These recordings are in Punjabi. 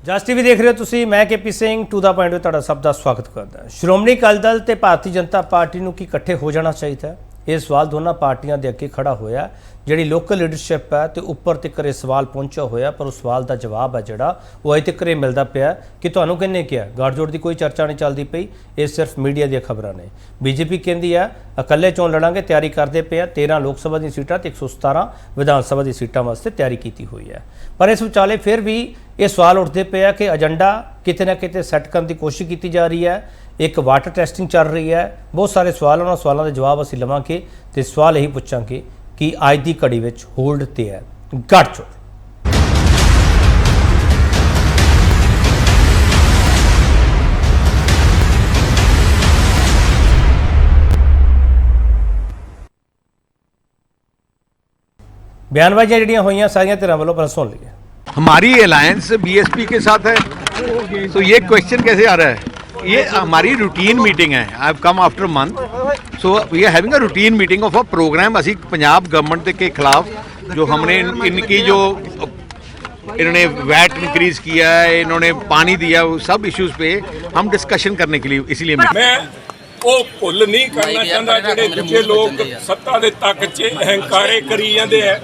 ਜਸ ਟੀਵੀ ਦੇਖ ਰਹੇ ਹੋ ਤੁਸੀਂ। ਮੈਂ KP Singh to the point ਵਿੱਚ ਤੁਹਾਡਾ ਸਭ ਦਾ ਸਵਾਗਤ ਕਰਦਾ। ਸ਼੍ਰੋਮਣੀ ਅਕਾਲੀ ਦਲ ਤੇ ਭਾਰਤੀ ਜਨਤਾ ਪਾਰਟੀ ਨੂੰ ਕੀ ਇਕੱਠੇ ਹੋ ਜਾਣਾ ਚਾਹੀਦਾ? ਇਹ ਸਵਾਲ ਦੋਨਾਂ ਪਾਰਟੀਆਂ ਦੇ ਅੱਗੇ ਖੜਾ ਹੋਇਆ। ਜਿਹੜੀ ਲੋਕਲ ਲੀਡਰਸ਼ਿਪ है तो ਉੱਪਰ ਤੱਕ ਇਹ ਸਵਾਲ ਪਹੁੰਚਿਆ ਹੋਇਆ, ਪਰ ਉਸ ਸਵਾਲ ਦਾ ਜਵਾਬ ਹੈ ਜਿਹੜਾ ਉਹ ਅਜੇ ਤੱਕ ਮਿਲਦਾ ਪਿਆ ਕਿ ਤੁਹਾਨੂੰ ਕਿਹਨੇ ਕਿਹਾ। ਗੱਠਜੋੜ ਦੀ ਕੋਈ ਚਰਚਾ ਨਹੀਂ ਚੱਲਦੀ ਪਈ, ਇਹ ਸਿਰਫ ਮੀਡੀਆ ਦੀਆਂ ਖਬਰਾਂ ਨੇ। बीजेपी ਕਹਿੰਦੀ ਹੈ ਇਕੱਲੇ ਚੋਣ ਲੜਾਂਗੇ, ਤਿਆਰੀ ਕਰਦੇ ਪਏ ਆ। 13 ਲੋਕ ਸਭਾ ਦੀਆਂ ਸੀਟਾਂ ਤੇ 117 ਵਿਧਾਨ ਸਭਾ ਦੀ ਸੀਟਾਂ ਵਾਸਤੇ ਤਿਆਰੀ ਕੀਤੀ ਹੋਈ ਹੈ। ਪਰ ਇਸ ਵਿਚਾਲੇ ਫਿਰ ਵੀ ਇਹ ਸਵਾਲ ਉੱਠਦੇ ਪਏ ਆ ਕਿ ਏਜੰਡਾ ਕਿਤੇ ਨਾ ਕਿਤੇ ਸੈੱਟ ਕਰਨ ਦੀ ਕੋਸ਼ਿਸ਼ ਕੀਤੀ ਜਾ ਰਹੀ ਹੈ। एक वाटर टेस्टिंग चल रही है। बहुत सारे सवाल उन्होंने सवालों के जवाब असीं लवांगे तो सवाल यही पूछांगे कि अज की घड़ी में होल्ड ते है गठजोड़। बयानबाजियां जिहड़ियां होईयां सारियां धिरां वालों पर सुन लीए। हमारी अलायंस BSP के साथ है, तो ये क्वेश्चन कैसे आ रहा है? ये हमारी रूटीन मीटिंग है। I have come after month, so we are having a routine meeting of a programme. असी पंजाब गवर्नमेंट के खिलाफ जो हमने इनकी जो इन्होंने वैट इंक्रीज किया है, इन्होंने पानी दिया, वो सब इश्यूज पे हम डिस्कशन करने के लिए इसलिए मैं वो भुल नहीं करना चाहता ਜਿਹੜੇ ਦੂਜੇ ਲੋਕ ਸੱਤਾ ਦੇ ਤੱਕ 'ਚ ਹੰਕਾਰੇ ਕਰੀ ਜਾਂਦੇ ਆ।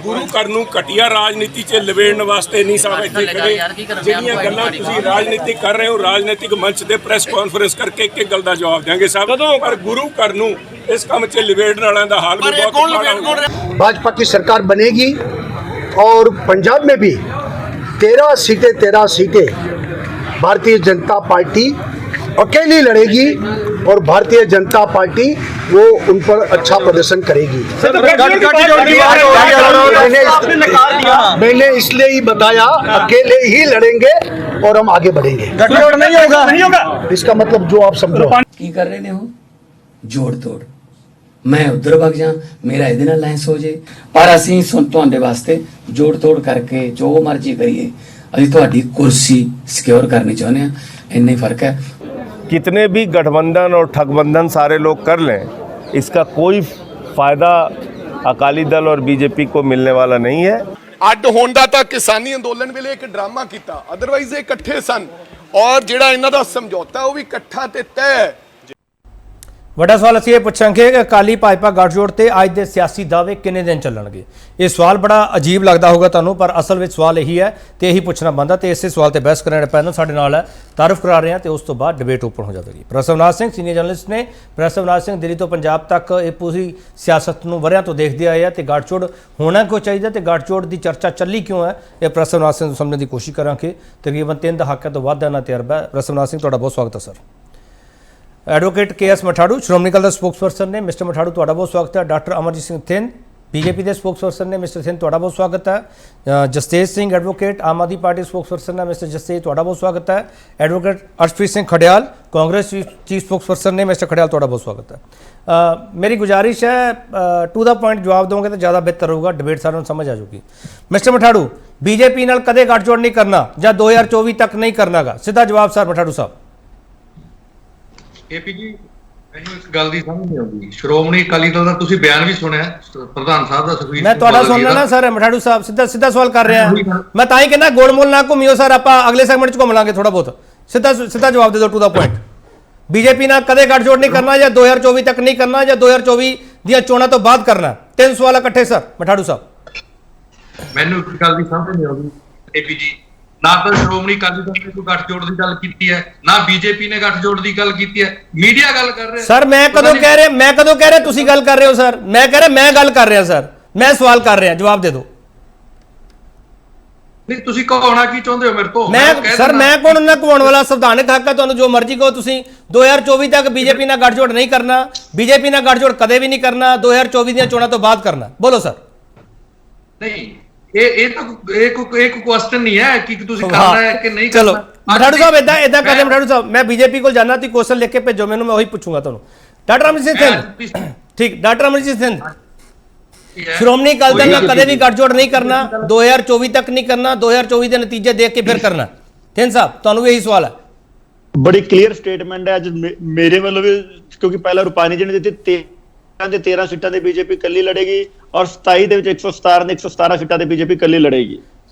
ਗੁਰੂ ਘਰ ਨੂੰ ਘਟੀਆ ਰਾਜਨੀਤੀ 'ਚ ਲਵੇੜਨ ਵਾਸਤੇ ਨਹੀਂ ਸਾਹਿਬ ਇੱਥੇ ਖੜੇ। ਜਿਹੜੀਆਂ ਗੱਲਾਂ ਤੁਸੀਂ ਰਾਜਨੀਤੀ ਕਰ ਰਹੇ ਹੋ, ਰਾਜਨੀਤਿਕ ਮੰਚ ਤੇ ਪ੍ਰੈਸ ਕਾਨਫਰੰਸ ਕਰਕੇ ਇੱਕ ਗੱਲ ਦਾ ਜਵਾਬ ਦੇंगे ਸਾਹਿਬ, ਪਰ ਗੁਰੂ ਘਰ ਨੂੰ ਇਸ ਕੰਮ 'ਚ ਲਵੇੜਨ ਵਾਲਿਆਂ ਦਾ ਹਾਲ ਵੀ ਬਹੁਤ ਮਾੜਾ ਹੋਊਗਾ। भाजपा की सरकार बनेगी और पंजाब में भी 13 सीटें भारतीय जनता पार्टी अकेली लड़ेगी और भारतीय जनता पार्टी वो उन पर अच्छा प्रदर्शन करेगी। मैंने इसलिए ही बताया अकेले ही लड़ेंगे और हम आगे बढ़ेंगे। गठजोड़ नहीं होगा। इसका मतलब जो आप समझो की कर रहे हो जोड़ तोड़, मैं उधर भग जा, मेरा ਇਹਦੇ ਨਾਲ ਅਲਾਈਅੰਸ ਹੋ ਜੇ, ਪਰ ਅਸੀਂ ਤੁਹਾਡੇ ਵਾਸਤੇ ਜੋੜ ਤੋੜ ਕਰਕੇ ਜੋ ਮਰਜ਼ੀ ਕਰੀਏ, ਅਸੀਂ ਤੁਹਾਡੀ ਕੁਰਸੀ ਸਿਕਿਉਰ ਕਰਨੀ ਚਾਹੁੰਦੇ ਆ। ਇੰਨਾ ਹੀ ਫਰਕ ਹੈ। कितने भी गठबंधन और ठगबंधन सारे लोग कर लें, इसका कोई फायदा अकाली दल और बीजेपी को मिलने वाला नहीं है। ਅੱਡ ਹੋਣ ਦਾ ਤਾਂ ਕਿਸਾਨੀ ਅੰਦੋਲਨ ਵੇਲੇ ਇੱਕ ਡਰਾਮਾ ਕੀਤਾ, ਅਦਰਵਾਈਜ਼ ਇਹ ਇਕੱਠੇ ਸਨ ਔਰ ਜਿਹੜਾ ਇਹਨਾਂ ਦਾ ਸਮਝੌਤਾ ਉਹ ਵੀ ਇਕੱਠਾ ਤੇ ਤੈਅ ਹੈ। ਵੱਡਾ ਸਵਾਲ ਅਸੀਂ ਇਹ ਪੁੱਛਾਂਗੇ ਕਿ ਅਕਾਲੀ ਭਾਜਪਾ ਗੱਠਜੋੜ ਤੇ ਅੱਜ ਦੇ ਸਿਆਸੀ ਦਾਅਵੇ ਕਿੰਨੇ ਦਿਨ ਚੱਲਣਗੇ। ਇਹ ਸਵਾਲ ਬੜਾ ਅਜੀਬ ਲੱਗਦਾ ਹੋਊਗਾ ਤੁਹਾਨੂੰ, ਪਰ ਅਸਲ ਵਿੱਚ ਸਵਾਲ ਇਹੀ ਹੈ ਤੇ ਇਹੀ ਪੁੱਛਣਾ ਬਣਦਾ। ਤੇ ਇਸੇ ਸਵਾਲ ਤੇ ਬਹਿਸ ਕਰਨ ਵਾਲਾ ਪੈਨਲ ਸਾਡੇ ਨਾਲ ਹੈ, ਤਾਰਫ ਕਰਾ ਰਹੇ ਹਾਂ ਤੇ ਉਸ ਤੋਂ ਬਾਅਦ ਡਿਬੇਟ ਓਪਨ ਹੋ ਜਾਵੇਗੀ। Professor Avinash Singh senior journalist ਨੇ। ਪ੍ਰੋਫੈਸਰ ਅਵਨਾਸ਼ ਸਿੰਘ ਦਿੱਲੀ ਤੋਂ ਪੰਜਾਬ ਤੱਕ ਇਹ ਪੂਰੀ ਸਿਆਸਤ ਨੂੰ ਵਰਿਆਂ ਤੋਂ ਦੇਖਦੇ ਆਏ ਆ ਤੇ ਗੱਠਜੋੜ ਹੋਣਾ ਕਿਉਂ ਚਾਹੀਦਾ ਤੇ ਗੱਠਜੋੜ ਦੀ ਚਰਚਾ ਚੱਲੀ ਕਿਉਂ ਹੈ, ਇਹ ਪ੍ਰੋਫੈਸਰ ਅਵਨਾਸ਼ ਸਿੰਘ ਨੂੰ ਸਮਝਣ ਦੀ ਕੋਸ਼ਿਸ਼ ਕਰਾਂਗੇ। ਤਕਰੀਬਨ 3 ਦਹਾਕਿਆਂ ਤੋਂ ਵੱਧ ਦਾ ਨਾ ਤਜਰਬਾ ਹੈ। ਪ੍ਰੋਫੈਸਰ ਅਵਨਾਸ਼ ਸਿੰਘ ਤੁਹਾਡਾ ਬਹੁਤ ਸਵਾਗਤ ਹੈ ਸਰ। एडवोकेट KS मठाड़ू श्रोमणी अकाली दल स्पोक्सपर्सन ने, मिस्टर मठाड़ू तुहाडा बहुत स्वागत है। डॉक्टर अमरजीत सिंह थिंद BJP के स्पोक्सपर्सन ने, मिस्टर थिंद तुहाडा बहुत स्वागत है। जसतेज सिंह एडवोकेट आम आदमी पार्टी स्पोक्सपर्सन है, मिस्टर जसतेज तुहाडा बहुत स्वागत है। Advocate Arshpreet Singh Khadiyal Congress chief spokesperson ने, मिस्टर खडियाल तुहाडा बहुत स्वागत है। मेरी गुजारिश है टू द पॉइंट जवाब दोगे तो ज़्यादा बेहतर होगा, डिबेट सारों समझ आ जाएगी। मिस्टर मठाड़ू, BJP नाल कदे गठजोड़ नहीं करना या 2024 तक नहीं करना गा? सीधा जवाब सर मठाड़ू साहब। KP ਜੀ ਮੈਨੂੰ ਇਸ ਗੱਲ ਦੀ ਸਮਝ ਨਹੀਂ ਆਉਂਦੀ। ਸ਼੍ਰੋਮਣੀ ਅਕਾਲੀ ਦਲ ਦਾ ਤੁਸੀਂ ਬਿਆਨ ਵੀ ਸੁਣਿਆ ਪ੍ਰਧਾਨ ਸਾਹਿਬ ਦਾ, ਸੁਖਬੀਰ ਮੈਂ ਤੁਹਾਡਾ ਸੁਣ ਲੈਣਾ ਸਰ। ਮਠਾੜੂ ਸਾਹਿਬ ਸਿੱਧਾ ਸਵਾਲ ਕਰ ਰਿਹਾ। ਮੈਂ ਤਾਂ ਹੀ ਕਹਿੰਦਾ ਗੋਲਮੋਲ ਨਾ ਘੁੰਮਿਓ ਸਰ, ਆਪਾਂ ਅਗਲੇ ਸੈਗਮੈਂਟ 'ਚ ਘੁੰਮ ਲਾਂਗੇ ਥੋੜਾ ਬਹੁਤ। ਸਿੱਧਾ ਜਵਾਬ ਦੇ ਦਿਓ ਟੂ ਦਾ ਪੁਆਇੰਟ। BJP ਨਾਲ ਕਦੇ ਗੱਠਜੋੜ ਨਹੀਂ ਕਰਨਾ ਜਾਂ 2024 ਤੱਕ ਨਹੀਂ ਕਰਨਾ ਜਾਂ 2024 ਦੀਆਂ ਚੋਣਾਂ ਤੋਂ ਬਾਅਦ ਕਰਨਾ? 3 ਸਵਾਲ ਇਕੱਠੇ ਸਰ ਮਠਾੜੂ ਸਾਹਿਬ। ਮੈਨੂੰ ਇਸ ਗੱਲ ਦੀ ਸਮਝ ਨਹੀਂ ਆਉਂਦੀ KP ਜੀ। ਨਾ ਤਾਂ ਸ਼੍ਰੋਮਣੀ ਅਕਾਲੀ ਦਲ ਨੇ ਕੋਈ ਗੱਠਜੋੜ ਦੀ ਗੱਲ ਕੀਤੀ ਹੈ, ਨਾ BJP ਨੇ ਗੱਠਜੋੜ ਦੀ ਗੱਲ ਕੀਤੀ ਹੈ। ਮੀਡੀਆ ਗੱਲ ਕਰ ਰਿਹਾ ਸਰ। ਮੈਂ ਕਦੋਂ ਕਹਿ ਰਿਹਾ ਤੁਸੀਂ ਗੱਲ ਕਰ ਰਹੇ ਹੋ ਸਰ? ਮੈਂ ਕਹਿ ਰਿਹਾ ਮੈਂ ਗੱਲ ਕਰ ਰਿਹਾ ਸਰ, ਮੈਂ ਸਵਾਲ ਕਰ ਰਿਹਾ, ਜਵਾਬ ਦੇ ਦਿਓ। ਨਹੀਂ ਤੁਸੀਂ ਕਹਾਉਣਾ ਕੀ ਚਾਹੁੰਦੇ ਹੋ ਮੇਰੇ ਤੋਂ? ਮੈਂ ਕੌਣ ਉਹਨਾਂ ਕਹਾਉਣ ਵਾਲਾ? ਸੰਵਿਧਾਨਿਕ ਹੱਕ ਹੈ ਤੁਹਾਨੂੰ, ਜੋ ਮਰਜ਼ੀ ਕਹੋ ਤੁਸੀਂ। 2024 ਤੱਕ BJP ਨਾਲ ਗੱਠਜੋੜ ਨਹੀਂ ਕਰਨਾ, BJP ਨਾਲ ਗੱਠਜੋੜ ਕਦੇ ਵੀ ਨਹੀਂ ਕਰਨਾ, 2024 ਦੀਆਂ ਚੋਣਾਂ ਤੋਂ ਬਾਅਦ ਕਰਨਾ। ਬੋਲੋ ਸਰ। ਨਹੀਂ ਇਹ ਤਾਂ ਇੱਕ ਕੁਐਸਚਨ ਨਹੀਂ ਹੈ ਕਿ ਤੁਸੀਂ ਕਰਨਾ ਹੈ ਕਿ ਨਹੀਂ ਕਰਨਾ। ਚਲੋ ਮਠਾੜੂ ਸਾਹਿਬ ਇਦਾਂ ਕਰਦੇ। ਮਠਾੜੂ ਸਾਹਿਬ ਮੈਂ BJP ਕੋਲ ਜਾਣਾ, ਤੁਸੀਂ ਕੁਐਸਚਨ ਲਿਖ ਕੇ ਭੇਜੋ ਮੈਨੂੰ, ਮੈਂ ਉਹੀ ਪੁੱਛੂੰਗਾ ਤੁਹਾਨੂੰ। ਡਾਕਟਰ ਅਮਰਜੀਤ ਸਿੰਘ ਠੀਕ। ਡਾਕਟਰ ਅਮਰਜੀਤ ਸਿੰਘ, ਸ਼੍ਰੋਮਣੀ ਅਕਾਲੀ ਦਲ ਨਾਲ ਕਦੇ ਵੀ ਗੱਠਜੋੜ ਨਹੀਂ ਕਰਨਾ, 2024 ਤੱਕ ਨਹੀਂ ਕਰਨਾ, 2024 ਦੇ ਨਤੀਜੇ ਦੇਖ ਕੇ ਫਿਰ ਕਰਨਾ। थिंद साहब ਤੁਹਾਨੂੰ ਵੀ ਇਹੀ ਸਵਾਲ ਹੈ। बड़ी क्लीयर स्टेटमेंट है अज मेरे वालों भी, क्योंकि पहला रूपानी जी ने दी 13 सीटां ते बीजेपी कल्ली लड़ेगी और 27 ਦੇ ਵਿੱਚ 117 ਨੇ 117 ਸੀਟਾਂ ਤੇ ਬੀਜੇਪੀ ਇਕੱਲੀ ਲੜੇਗੀ।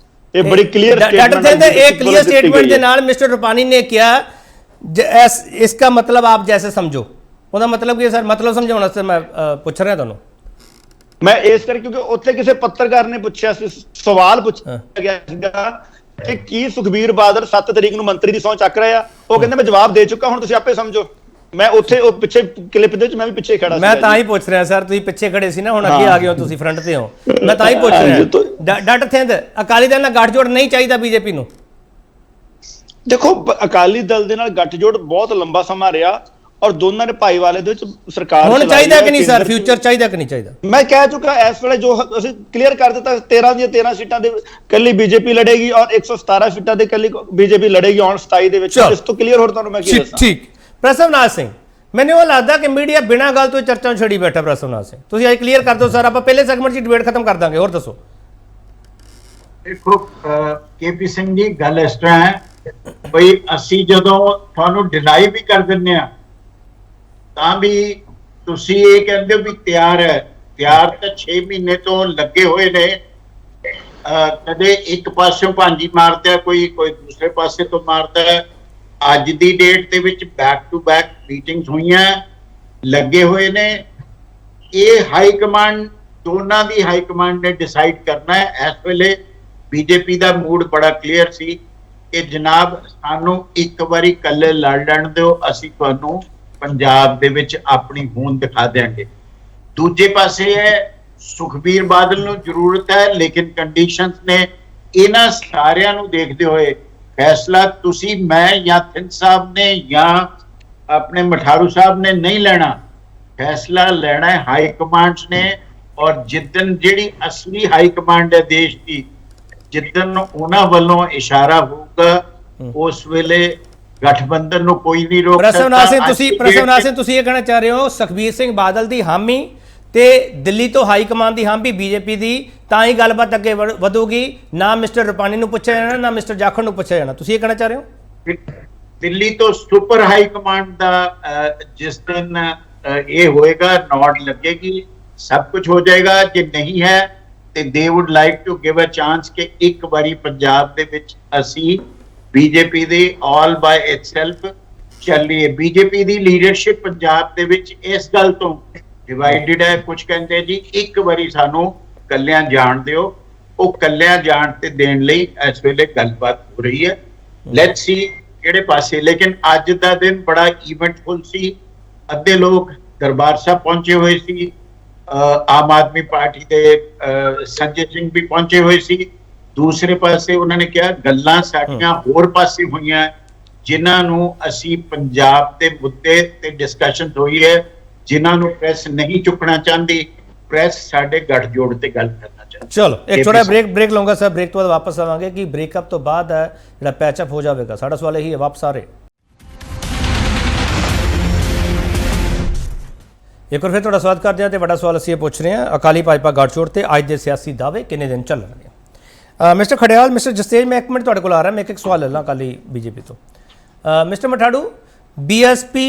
ਇਹ ਬੜੀ ਕਲੀਅਰ ਡਾਕਟਰ ਸਿੰਘ एक क्लियर स्टेटमेंट के नाल मिस्टर रूपानी ने किया इसका मतलब आप जैसे समझो ਉਹਦਾ ਮਤਲਬ ਕੀ ਸਰ मतलब ਸਮਝਾਉਣ ਵਾਸਤੇ ਮੈਂ ਪੁੱਛ ਰਿਹਾ ਤੁਹਾਨੂੰ ਮੈਂ ਇਸ ਕਰਕੇ ਕਿਉਂਕਿ ਉੱਥੇ ਕਿਸੇ ਪੱਤਰਕਾਰ ਨੇ ਪੁੱਛਿਆ ਸੀ ਸਵਾਲ ਪੁੱਛਿਆ ਗਿਆ ਸੀਗਾ ਕਿ ਕੀ ਸੁਖਬੀਰ ਬਾਦਲ 7 ਤਰੀਕ ਨੂੰ ਮੰਤਰੀ ਦੀ ਸਹੁੰ ਚੱਕ ਰਿਹਾ ਆ ਉਹ ਕਹਿੰਦਾ ਮੈਂ ਜਵਾਬ ਦੇ ਚੁੱਕਾ ਹੁਣ ਤੁਸੀਂ ਆਪੇ ਸਮਝੋ ਮੈਂ ਉੱਥੇ ਉਹ ਪਿੱਛੇ ਕਲਿੱਪ ਦੇ ਵਿੱਚ ਮੈਂ ਵੀ ਪਿੱਛੇ ਖੜਾ ਸੀ ਮੈਂ ਤਾਂ ਹੀ ਪੁੱਛ ਰਿਹਾ ਸਰ ਤੁਸੀਂ ਪਿੱਛੇ ਖੜੇ ਸੀ ਨਾ ਹੁਣ ਅੱਗੇ ਆ ਗਏ ਹੋ ਤੁਸੀਂ ਫਰੰਟ ਤੇ ਹੋ ਮੈਂ ਤਾਂ ਹੀ ਪੁੱਛ ਰਿਹਾ ਡਾਕਟਰ ਸਿੰਘ ਅਕਾਲੀ ਦਲ ਨਾਲ ਗੱਠਜੋੜ ਨਹੀਂ ਚਾਹੀਦਾ ਬੀਜੇਪੀ ਨੂੰ ਦੇਖੋ ਅਕਾਲੀ ਦਲ ਦੇ ਨਾਲ ਗੱਠਜੋੜ ਬਹੁਤ ਲੰਬਾ ਸਮਾਂ ਰਿਹਾ ਔਰ ਦੋਨਾਂ ਨੇ ਭਾਈਵਾਲੇ ਦੇ ਵਿੱਚ ਸਰਕਾਰ ਹੁਣ ਚਲਾਈ ਚਾਹੀਦਾ ਹੈ, ਕਿ ਨਹੀਂ ਸਰ ਕੇਂਦਰ ਫਿਊਚਰ ਚਾਹੀਦਾ ਕਿ ਨਹੀਂ ਚਾਹੀਦਾ ਮੈਂ ਕਹਿ ਚੁੱਕਾ ਇਸ ਵੇਲੇ ਜੋ ਅਸੀਂ ਕਲੀਅਰ ਕਰ ਦਿੱਤਾ 13 ਦੀਆਂ 13 ਸੀਟਾਂ ਦੇ ਕੱਲੀ ਬੀਜੇਪੀ ਲੜੇਗੀ ਔਰ 117 ਸੀਟਾਂ ਦੇ ਕੱਲੀ ਬੀਜੇਪੀ ਲੜੇਗੀ ਔਨ 27 ਦੇ ਵਿੱਚ ਇਸ ਤੋਂ ਕਲੀਅਰ ਹੋਰ ਤੁਹਾਨੂੰ ਮੈਂ ਕੀ ਦੱਸਾਂ ਠੀਕ ਪ੍ਰਸਵਨਾਥ ਸਿੰਘ ਮੈਨੂੰ ਉਹ ਲੱਗਦਾ ਕਿ ਮੀਡੀਆ ਬਿਨਾਂ ਗੱਲ ਤੋਂ ਚਰਚਾ ਛੜੀ ਬੈਠਾ ਪ੍ਰਸਵਨਾਥ ਸਿੰਘ ਤੁਸੀਂ ਅੱਜ ਕਲੀਅਰ ਕਰ ਦਿਓ ਸਰ ਆਪਾਂ ਪਹਿਲੇ ਸੈਗਮੈਂਟ 'ਚ ਡਿਬੇਟ ਖਤਮ ਕਰ ਦਾਂਗੇ ਹੋਰ ਦੱਸੋ ਦੇਖੋ ਕੇਪੀ ਸਿੰਘ ਜੀ ਗੱਲ ਇਸ ਤਰ੍ਹਾਂ ਹੈ ਬਈ ਅਸੀਂ ਜਦੋਂ ਤੁਹਾਨੂੰ ਡਿਨਾਈ ਵੀ ਕਰ ਦਿੰਦੇ ਆ ਤਾਂ ਵੀ ਤੁਸੀਂ ਇਹ ਕਹਿੰਦੇ ਹੋ ਵੀ ਤਿਆਰ ਹੈ ਤਿਆਰ ਤਾਂ 6 ਮਹੀਨੇ ਤੋਂ ਲੱਗੇ ਹੋਏ ਨੇ ਕਦੇ ਇੱਕ ਪਾਸਿਓਂ ਭਾਂਜੀ ਮਾਰਦਾ ਕੋਈ ਦੂਸਰੇ ਪਾਸੇ ਤੋਂ ਮਾਰਦਾ ਹੈ ਅੱਜ ਦੀ ਡੇਟ ਦੇ ਵਿੱਚ ਬੈਕ ਟੂ ਬੈਕ ਮੀਟਿੰਗਸ ਹੋਈਆਂ ਲੱਗੇ ਹੋਏ ਨੇ ਇਹ ਹਾਈ ਕਮਾਂਡ ਦੋਨਾਂ ਦੀ ਹਾਈ ਕਮਾਂਡ ਨੇ ਡਿਸਾਈਡ ਕਰਨਾ ਹੈ ਇਸ ਵੇਲੇ ਬੀਜੇਪੀ ਦਾ ਮੂਡ ਬੜਾ ਕਲੀਅਰ ਸੀ ਕਿ ਜਨਾਬ ਸਾਨੂੰ ਇੱਕ ਵਾਰੀ ਇਕੱਲੇ ਲੜ ਲੈਣ ਦਿਓ ਅਸੀਂ ਤੁਹਾਨੂੰ ਪੰਜਾਬ ਦੇ ਵਿੱਚ ਆਪਣੀ ਹੋਂਦ ਦਿਖਾ ਦੇਾਂਗੇ ਦੂਜੇ ਪਾਸੇ ਹੈ ਸੁਖਬੀਰ ਬਾਦਲ ਨੂੰ ਜ਼ਰੂਰਤ ਹੈ ਲੇਕਿਨ ਕੰਡੀਸ਼ਨਸ ਨੇ ਇਹਨਾਂ ਸਾਰਿਆਂ ਨੂੰ ਦੇਖਦੇ ਹੋਏ ਫੈਸਲਾ ਤੁਸੀਂ ਮੈਂ ਜਾਂ ਥਿੰਦ ਸਾਹਿਬ ਨੇ ਜਾਂ ਆਪਣੇ ਮਠਾਰੂ ਸਾਹਿਬ ਨੇ ਨਹੀਂ ਲੈਣਾ ਫੈਸਲਾ ਲੈਣਾ ਹੈ ਹਾਈ ਕਮਾਂਡਸ ਨੇ ਔਰ ਜਿੱਦਨ ਜਿਹੜੀ ਅਸਲੀ ਹਾਈ ਕਮਾਂਡ ਹੈ ਦੇਸ਼ ਦੀ ਜਿੱਦਨ ਉਹਨਾਂ ਵੱਲੋਂ ਇਸ਼ਾਰਾ ਹੋਊਗਾ ਉਸ ਵੇਲੇ ਗਠਬੰਧਨ ਨੂੰ ਕੋਈ ਨਹੀਂ ਰੋਕ ਸਕਦਾ ਪ੍ਰਸਵਨਾਥ ਸਿੰਘ ਤੁਸੀਂ ਇਹ ਕਹਿਣਾ ਚਾਹ ਰਹੇ ਹੋ ਸੁਖਬੀਰ ਸਿੰਘ ਬਾਦਲ ਦੀ ਹਾਮੀ ਤੇ ਦਿੱਲੀ ਤੋਂ ਹਾਈ ਕਮਾਂਡ ਦੀ ਹਾਮੀ ਬੀਜੇਪੀ ਦੀ ਤਾਂ ਹੀ ਗੱਲਬਾਤ ਅੱਗੇ ਵਧੂਗੀ ਨਾ ਮਿਸਟਰ ਰੂਪਾਨੀ ਨੂੰ ਪੁੱਛਿਆ ਜਾਣਾ ਨਾ ਮਿਸਟਰ ਜਾਖੜ ਨੂੰ ਪੁੱਛਿਆ ਜਾਣਾ ਤੁਸੀਂ ਇਹ ਕਹਿਣਾ ਚਾਹ ਰਹੇ ਹੋ ਦਿੱਲੀ ਤੋਂ ਸੁਪਰ ਹਾਈ ਕਮਾਂਡ ਦਾ ਜਿਸ ਦਿਨ ਇਹ ਹੋਏਗਾ ਨੋਟ ਲੱਗੇਗੀ ਸਭ ਕੁਝ ਹੋ ਜਾਏਗਾ ਜੇ ਨਹੀਂ ਹੈ ਤੇ they would like to give a chance ਕਿ ਇੱਕ ਵਾਰੀ ਪੰਜਾਬ ਦੇ ਵਿੱਚ ਅਸੀਂ ਬੀਜੇਪੀ ਦੇ ਆਲ ਬਾਈ ਇਟਸੈਲਫ ਚੱਲੀਏ ਬੀਜੇਪੀ ਦੀ ਲੀਡਰਸ਼ਿਪ ਪੰਜਾਬ ਦੇ ਵਿੱਚ ਇਸ ਗੱਲ ਤੋਂ ਡਿਵਾਈਡਡ ਹੈ ਕੁਝ ਕਹਿੰਦੇ ਜੀ ਇੱਕ ਵਾਰੀ ਸਾਨੂੰ ਕੱਲਿਆਂ ਜਾਣ ਦਿਓ ਉਹ ਕੱਲਿਆਂ ਜਾਣ ਤੇ ਦੇਣ ਲਈ ਇਸ ਵੇਲੇ ਗੱਲਬਾਤ ਹੋ ਰਹੀ ਹੈ ਲੈਟਸ ਸੀ ਕਿਹੜੇ ਪਾਸੇ ਲੇਕਿਨ ਅੱਜ ਦਾ ਦਿਨ ਬੜਾ ਇਵੈਂਟਫੁਲ ਸੀ ਅੱਧੇ ਲੋਕ ਦਰਬਾਰ ਸਾਹਿਬ ਪਹੁੰਚੇ ਹੋਏ ਸੀ ਆਮ ਆਦਮੀ ਪਾਰਟੀ ਦੇ ਸੰਜੇ ਸਿੰਘ ਵੀ ਪਹੁੰਚੇ ਹੋਏ ਸੀ ਦੂਸਰੇ ਪਾਸੇ ਉਹਨਾਂ ਨੇ ਕਿਹਾ ਗੱਲਾਂ ਸਾਡੀਆਂ ਹੋਰ ਪਾਸੇ ਹੋਈਆਂ ਜਿਨ੍ਹਾਂ ਨੂੰ ਅਸੀਂ ਪੰਜਾਬ ਦੇ ਮੁੱਦੇ ਤੇ ਡਿਸਕਸ਼ਨ ਹੋਈ ਹੈ ਜਿਨ੍ਹਾਂ ਨੂੰ ਪ੍ਰੈਸ ਨਹੀਂ ਚੁੱਕਣਾ ਚਾਹੁੰਦੀ ਪ੍ਰੈਸ ਸਾਡੇ ਗੱਠਜੋੜ ਤੇ ਗੱਲ ਕਰਨਾ ਚਾਹੁੰਦੀ ਚਲੋ ਇੱਕ ਛੋਟਾ ਬ੍ਰੇਕ ਲਵਾਂਗਾ ਸਰ ਬ੍ਰੇਕ ਤੋਂ ਬਾਅਦ ਵਾਪਸ ਆਵਾਂਗੇ ਕਿ ਬ੍ਰੇਕਅਪ ਤੋਂ ਬਾਅਦ ਹੈ ਜਿਹੜਾ ਪੈਚਅਪ ਹੋ ਜਾਵੇਗਾ ਸਾਡਾ ਸਵਾਲ ਇਹੀ ਹੈ ਵਾਪਸ ਆ ਰਹੇ ਇੱਕ ਵਾਰ ਫਿਰ ਤੁਹਾਡਾ ਸਵਾਗਤ ਕਰਦੇ ਹਾਂ ਤੇ ਵੱਡਾ ਸਵਾਲ ਅਸੀਂ ਇਹ ਪੁੱਛ ਰਹੇ ਹਾਂ ਅਕਾਲੀ ਭਾਜਪਾ ਗੱਠਜੋੜ ਤੇ ਅੱਜ ਦੇ ਸਿਆਸੀ ਦਾਅਵੇ ਕਿੰਨੇ ਦਿਨ ਚੱਲਣਗੇ ਮਿਸਟਰ ਖੜਿਆਲ ਮਿਸਟਰ ਜਸਤੇਜ ਮੈਂ ਇੱਕ ਮਿੰਟ ਤੁਹਾਡੇ ਕੋਲ ਆ ਰਿਹਾ ਮੈਂ ਇੱਕ ਸਵਾਲ ਲੈ ਲਾਂ ਅਕਾਲੀ ਬੀਜੇਪੀ ਤੋਂ ਮਿਸਟਰ ਮਠਾੜੂ ਬੀਐਸਪੀ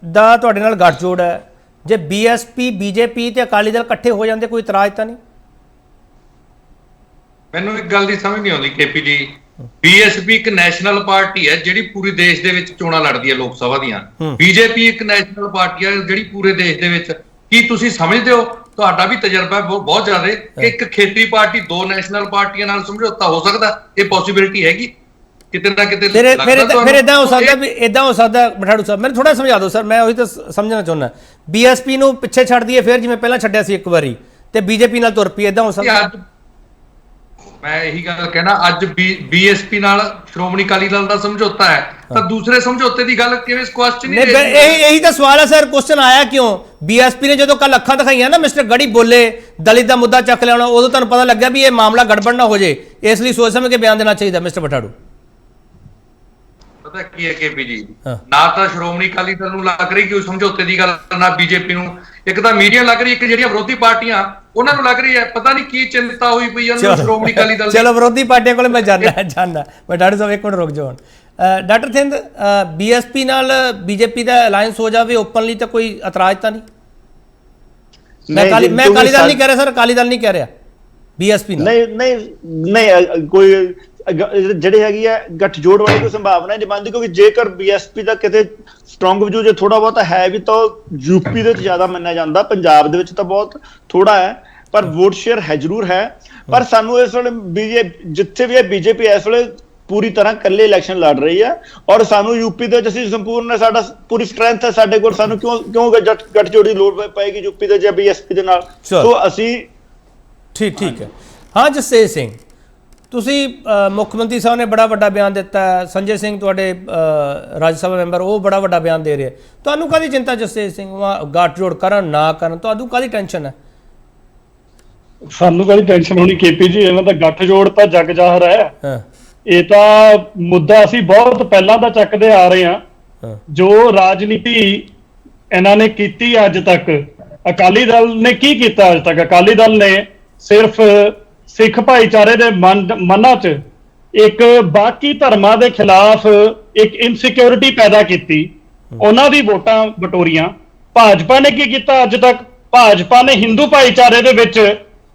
ਦਾ ਤੁਹਾਡੇ ਨਾਲ ਗੱਠਜੋੜ ਹੈ ਜੇ ਬੀਐਸਪੀ ਬੀਜੇਪੀ ਤੇ ਅਕਾਲੀ ਦਲ ਇਕੱਠੇ ਹੋ ਜਾਂਦੇ ਕੋਈ ਇਤਰਾਜ਼ ਤਾਂ ਨਹੀਂ ਮੈਨੂੰ ਇੱਕ ਗੱਲ ਦੀ ਸਮਝ ਨਹੀਂ ਆਉਂਦੀ ਕੇਪੀ ਜੀ ਬੀਐਸਪੀ ਇੱਕ ਨੈਸ਼ਨਲ ਪਾਰਟੀ ਹੈ ਜਿਹੜੀ ਪੂਰੇ ਦੇਸ਼ ਦੇ ਵਿੱਚ ਚੋਣਾਂ ਲੜਦੀ ਹੈ ਲੋਕ ਸਭਾ ਦੀਆਂ ਬੀਜੇਪੀ ਇੱਕ ਨੈਸ਼ਨਲ ਪਾਰਟੀ ਹੈ ਜਿਹੜੀ ਪੂਰੇ ਦੇਸ਼ ਦੇ ਵਿੱਚ ਕੀ ਤੁਸੀਂ ਸਮਝਦੇ ਹੋ ਤੁਹਾਡਾ ਵੀ ਤਜਰਬਾ ਬਹੁਤ ਜ਼ਿਆਦਾ ਕਿ ਇੱਕ ਖੇਤਰੀ ਪਾਰਟੀ ਦੋ ਨੈਸ਼ਨਲ ਪਾਰਟੀਆਂ ਨਾਲ ਸਮਝੌਤਾ ਹੋ ਸਕਦਾ ਇਹ ਪੋਸੀਬਿਲਿਟੀ ਹੈਗੀ ਕਿਤੇ ਨਾ ਕਿਤੇ ਫਿਰ ਇਦਾਂ ਹੋ ਸਕਦਾ ਵੀ ਇਦਾਂ ਹੋ ਸਕਦਾ ਮਠਾੜੂ ਸਾਹਿਬ ਮੈਨੂੰ ਥੋੜਾ ਸਮਝਾ ਦਿਓ ਸਰ ਮੈਂ ਉਹੀ ਤਾਂ ਸਮਝਣਾ ਚਾਹੁੰਦਾ ਬੀਐਸਪੀ ਨੂੰ ਪਿੱਛੇ ਛੱਡ ਦਈਏ ਫਿਰ ਜਿਵੇਂ ਪਹਿਲਾਂ ਛੱਡਿਆ ਸੀ ਇੱਕ ਵਾਰੀ ਤੇ ਬੀਜੇਪੀ ਨਾਲ ਤੁਰ ਪਈ ਇਦਾਂ ਹੋ ਸਕਦਾ ਮੈਂ ਇਹੀ ਗੱਲ ਕਹਿਣਾ ਅੱਜ ਬੀਐਸਪੀ ਨਾਲ ਸ਼੍ਰੋਮਣੀ ਅਕਾਲੀ ਦਲ ਦਾ ਸਮਝੌਤਾ ਹੈ ਤਾਂ ਦੂਸਰੇ ਸਮਝੌਤੇ ਦੀ ਗੱਲ ਕਿਵੇਂ ਕੁਐਸਚਨ ਨਹੀਂ ਇਹੀ ਤਾਂ ਸਵਾਲ ਹੈ ਸਰ ਕੁਐਸਚਨ ਆਇਆ ਕਿਉਂ ਬੀਐਸਪੀ ਨੇ ਜਦੋਂ ਕੱਲ ਅੱਖਾਂ ਦਿਖਾਈਆਂ ਨਾ ਮਿਸਟਰ ਗੜੀ ਬੋਲੇ ਦਲਿਤ ਦਾ ਮੁੱਦਾ ਚੱਕ ਲਿਆਉਣਾ ਉਦੋਂ ਤੁਹਾਨੂੰ ਪਤਾ ਲੱਗਿਆ ਵੀ ਇਹ ਮਾਮਲਾ ਗੜਬੜ ਨਾ ਹੋ ਜੇ ਇਸ ਲਈ ਸੋਚ ਸਮਝ ਕੇ ਬਿਆਨ ਦੇਣਾ ਚਾਹੀਦਾ ਮਿਸਟਰ ਮਠਾੜੂ ਪਤਾ ਕੀ ਹੈ ਕੇਪੀ ਜੀ ਨਾ ਤਾਂ ਸ਼੍ਰੋਮਣੀ ਅਕਾਲੀ ਦਲ ਨੂੰ ਲੱਗ ਰਹੀ ਕਿ ਸਮਝੌਤੇ ਦੀ ਗੱਲ ਨਾ ਬੀਜੇਪੀ ਨੂੰ ਇੱਕ ਤਾਂ ਮੀਡੀਆ ਲੱਗ ਰਹੀ ਇੱਕ ਜਿਹੜੀਆਂ ਵਿਰੋਧੀ ਪਾਰਟੀਆਂ ਉਹਨਾਂ ਨੂੰ ਲੱਗ ਰਹੀ ਹੈ ਪਤਾ ਨਹੀਂ ਕੀ ਚਿੰਤਾ ਹੋਈ ਪਈ ਹੈ ਸ਼੍ਰੋਮਣੀ ਅਕਾਲੀ ਦਲ ਚਲੋ ਵਿਰੋਧੀ ਪਾਰਟੀਆਂ ਕੋਲ ਮੈਂ ਜਾਣਦਾ ਮਠਾੜੂ ਸਾਹਿਬ ਇੱਕ ਮਿੰਟ ਰੁਕ ਜਾਓ ਡਾਕਟਰ ਥਿੰਦ ਬੀਐਸਪੀ ਨਾਲ ਬੀਜੇਪੀ ਦਾ ਅਲਾਈਅੰਸ ਹੋ ਜਾਵੇ ਓਪਨਲੀ ਤਾਂ ਕੋਈ ਇਤਰਾਜ਼ ਤਾਂ ਨਹੀਂ ਮੈਂ ਅਕਾਲੀ ਦਲ ਨਹੀਂ ਕਹਿ ਰਿਹਾ ਸਰ ਅਕਾਲੀ ਦਲ ਨਹੀਂ ਕਹਿ ਰਿਹਾ ਬੀਐਸਪੀ ਨਾਲ? ਨਹੀਂ ਕੋਈ ਜਿਹੜੀ ਹੈਗੀ ਹੈ ਗੱਠਜੋੜ ਵਾਲੀ ਕੋਈ ਸੰਭਾਵਨਾ ਨਹੀਂ ਬਣਦੀ, ਕਿਉਂਕਿ ਜੇਕਰ ਬੀਐਸਪੀ ਦਾ ਕਿਤੇ ਸਟਰੋਂਗ ਵਜੂ ਜੇ ਥੋੜਾ ਬਹੁਤਾ ਹੈ ਵੀ ਤਾਂ ਯੂਪੀ ਦੇ ਵਿੱਚ ਜ਼ਿਆਦਾ ਮੰਨਿਆ ਜਾਂਦਾ, ਪੰਜਾਬ ਦੇ ਵਿੱਚ ਤਾਂ ਬਹੁਤ ਥੋੜਾ ਹੈ, ਪਰ ਵੋਟ ਸ਼ੇਅਰ ਹੈ ਜ਼ਰੂਰ ਹੈ। ਪਰ ਸਾਨੂੰ ਇਸ ਵੇਲੇ ਜਿੱਥੇ ਵੀ ਹੈ ਬੀਜੇਪੀ ਇਸ ਵੇਲੇ ਪੂਰੀ ਤਰ੍ਹਾਂ ਇਕੱਲੇ ਇਲੈਕਸ਼ਨ ਲੜ ਰਹੀ ਹੈ, ਔਰ ਸਾਨੂੰ ਯੂਪੀ ਦੇ ਵਿੱਚ ਅਸੀਂ ਸੰਪੂਰਨ ਸਾਡਾ ਪੂਰੀ ਸਟਰੈਂਥ ਹੈ ਸਾਡੇ ਕੋਲ, ਸਾਨੂੰ ਕਿਉਂ ਗੱਠਜੋੜੀ ਦੀ ਲੋੜ ਪਏਗੀ ਯੂਪੀ ਦੇ ਜਾਂ ਬੀਐਸਪੀ ਦੇ ਨਾਲ। ਸੋ ਅਸੀਂ ਠੀਕ ਹੈ। ਹਾਂ ਜਸਤੇਜ ਸਿੰਘ, ਤੁਸੀਂ ਮੁੱਖ ਮੰਤਰੀ ਸਾਹਿਬ ਨੇ ਬੜਾ ਵੱਡਾ ਬਿਆਨ ਦਿੱਤਾ ਹੈ, ਸੰਜੇ ਸਿੰਘ ਤੁਹਾਡੇ ਰਾਜ ਸਭਾ ਮੈਂਬਰ ਉਹ ਬੜਾ ਵੱਡਾ ਬਿਆਨ ਦੇ ਰਹੇ, ਤੁਹਾਨੂੰ ਕਾਹਦੀ ਚਿੰਤਾ ਜਸਤੇਜ ਸਿੰਘ, ਗੱਠਜੋੜ ਕਰਨ ਨਾ ਕਰਨ, ਤੁਹਾਨੂੰ ਕਾਹਦੀ ਟੈਨਸ਼ਨ ਹੈ? ਸਾਨੂੰ ਕਾਹਦੀ ਟੈਨਸ਼ਨ ਹੋਣੀ ਕੇਪੀ ਜੀ, ਇਹਨਾਂ ਦਾ ਗੱਠਜੋੜ ਤਾਂ ਜੱਗ ਜ਼ਾਹਰ ਹੈ। ਇਹ ਤਾਂ ਮੁੱਦਾ ਅਸੀਂ ਬਹੁਤ ਪਹਿਲਾਂ ਦਾ ਚੱਕਦੇ ਆ ਰਹੇ ਹਾਂ। ਜੋ ਰਾਜਨੀਤੀ ਇਹਨਾਂ ਨੇ ਕੀਤੀ ਅੱਜ ਤੱਕ, ਅਕਾਲੀ ਦਲ ਨੇ ਕੀ ਕੀਤਾ ਅੱਜ ਤੱਕ? ਅਕਾਲੀ ਦਲ ਨੇ ਸਿਰਫ ਸਿੱਖ ਭਾਈਚਾਰੇ ਦੇ ਮਨਾਂ 'ਚ ਇੱਕ ਬਾਕੀ ਧਰਮਾਂ ਦੇ ਖਿਲਾਫ ਇੱਕ ਇਨਸਿਕਿਉਰਿਟੀ ਪੈਦਾ ਕੀਤੀ, ਉਹਨਾਂ ਦੀ ਵੋਟਾਂ ਬਟੋਰੀਆਂ। ਭਾਜਪਾ ਨੇ ਕੀ ਕੀਤਾ ਅੱਜ ਤੱਕ? ਭਾਜਪਾ ਨੇ ਹਿੰਦੂ ਭਾਈਚਾਰੇ ਦੇ ਵਿੱਚ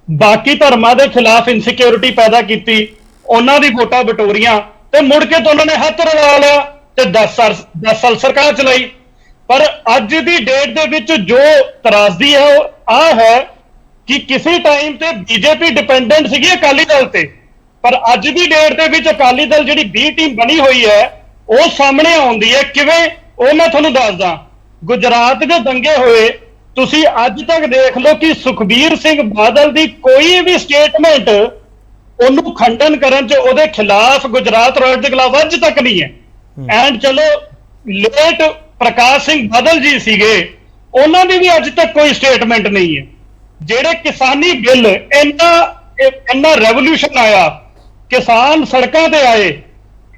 ਬਾਕੀ ਧਰਮਾਂ ਦੇ ਖਿਲਾਫ ਇਨਸਿਕਿਉਰਿਟੀ ਪੈਦਾ ਕੀਤੀ, ਉਹਨਾਂ ਦੀ ਵੋਟਾਂ ਬਟੋਰੀਆਂ, ਤੇ ਮੁੜ ਕੇ ਤਾਂ ਉਹਨਾਂ ਨੇ ਹੱਥ ਰਲਾ ਲਿਆ ਤੇ 10 ਸਾਲ ਸਰਕਾਰ ਚਲਾਈ। ਪਰ ਅੱਜ ਦੀ ਡੇਟ ਦੇ ਵਿੱਚ ਜੋ ਤਰਾਸਦੀ ਹੈ ਉਹ ਆ ਹੈ ਕਿ ਕਿਸੇ ਟਾਈਮ ਤੇ ਬੀਜੇਪੀ ਡਿਪੈਂਡੈਂਟ ਸੀਗੀ ਅਕਾਲੀ ਦਲ ਤੇ, ਪਰ ਅੱਜ ਦੀ ਡੇਟ ਦੇ ਵਿੱਚ ਅਕਾਲੀ ਦਲ ਜਿਹੜੀ B ਟੀਮ ਬਣੀ ਹੋਈ ਹੈ ਉਹ ਸਾਹਮਣੇ ਆਉਂਦੀ ਹੈ। ਕਿਵੇਂ? ਉਹ ਮੈਂ ਤੁਹਾਨੂੰ ਦੱਸਦਾ। ਗੁਜਰਾਤ ਦੇ ਦੰਗੇ ਹੋਏ, ਤੁਸੀਂ ਅੱਜ ਤੱਕ ਦੇਖ ਲਓ ਕਿ ਸੁਖਬੀਰ ਸਿੰਘ ਬਾਦਲ ਦੀ ਕੋਈ ਵੀ ਸਟੇਟਮੈਂਟ ਉਹਨੂੰ ਖੰਡਨ ਕਰਨ ਚ, ਉਹਦੇ ਖਿਲਾਫ, ਗੁਜਰਾਤ ਰੋਡ ਦੇ ਖਿਲਾਫ ਅੱਜ ਤੱਕ ਨਹੀਂ ਹੈ। ਐਂਡ ਚਲੋ ਲੇਟ ਪ੍ਰਕਾਸ਼ ਸਿੰਘ ਬਾਦਲ ਜੀ ਸੀਗੇ, ਉਹਨਾਂ ਦੀ ਵੀ ਅੱਜ ਤੱਕ ਕੋਈ ਸਟੇਟਮੈਂਟ ਨਹੀਂ ਹੈ। ਜਿਹੜੇ ਕਿਸਾਨੀ ਬਿੱਲ, ਇੰਨਾ ਰੈਵੋਲੂਸ਼ਨ ਆਇਆ, ਕਿਸਾਨ ਸੜਕਾਂ ਤੇ ਆਏ,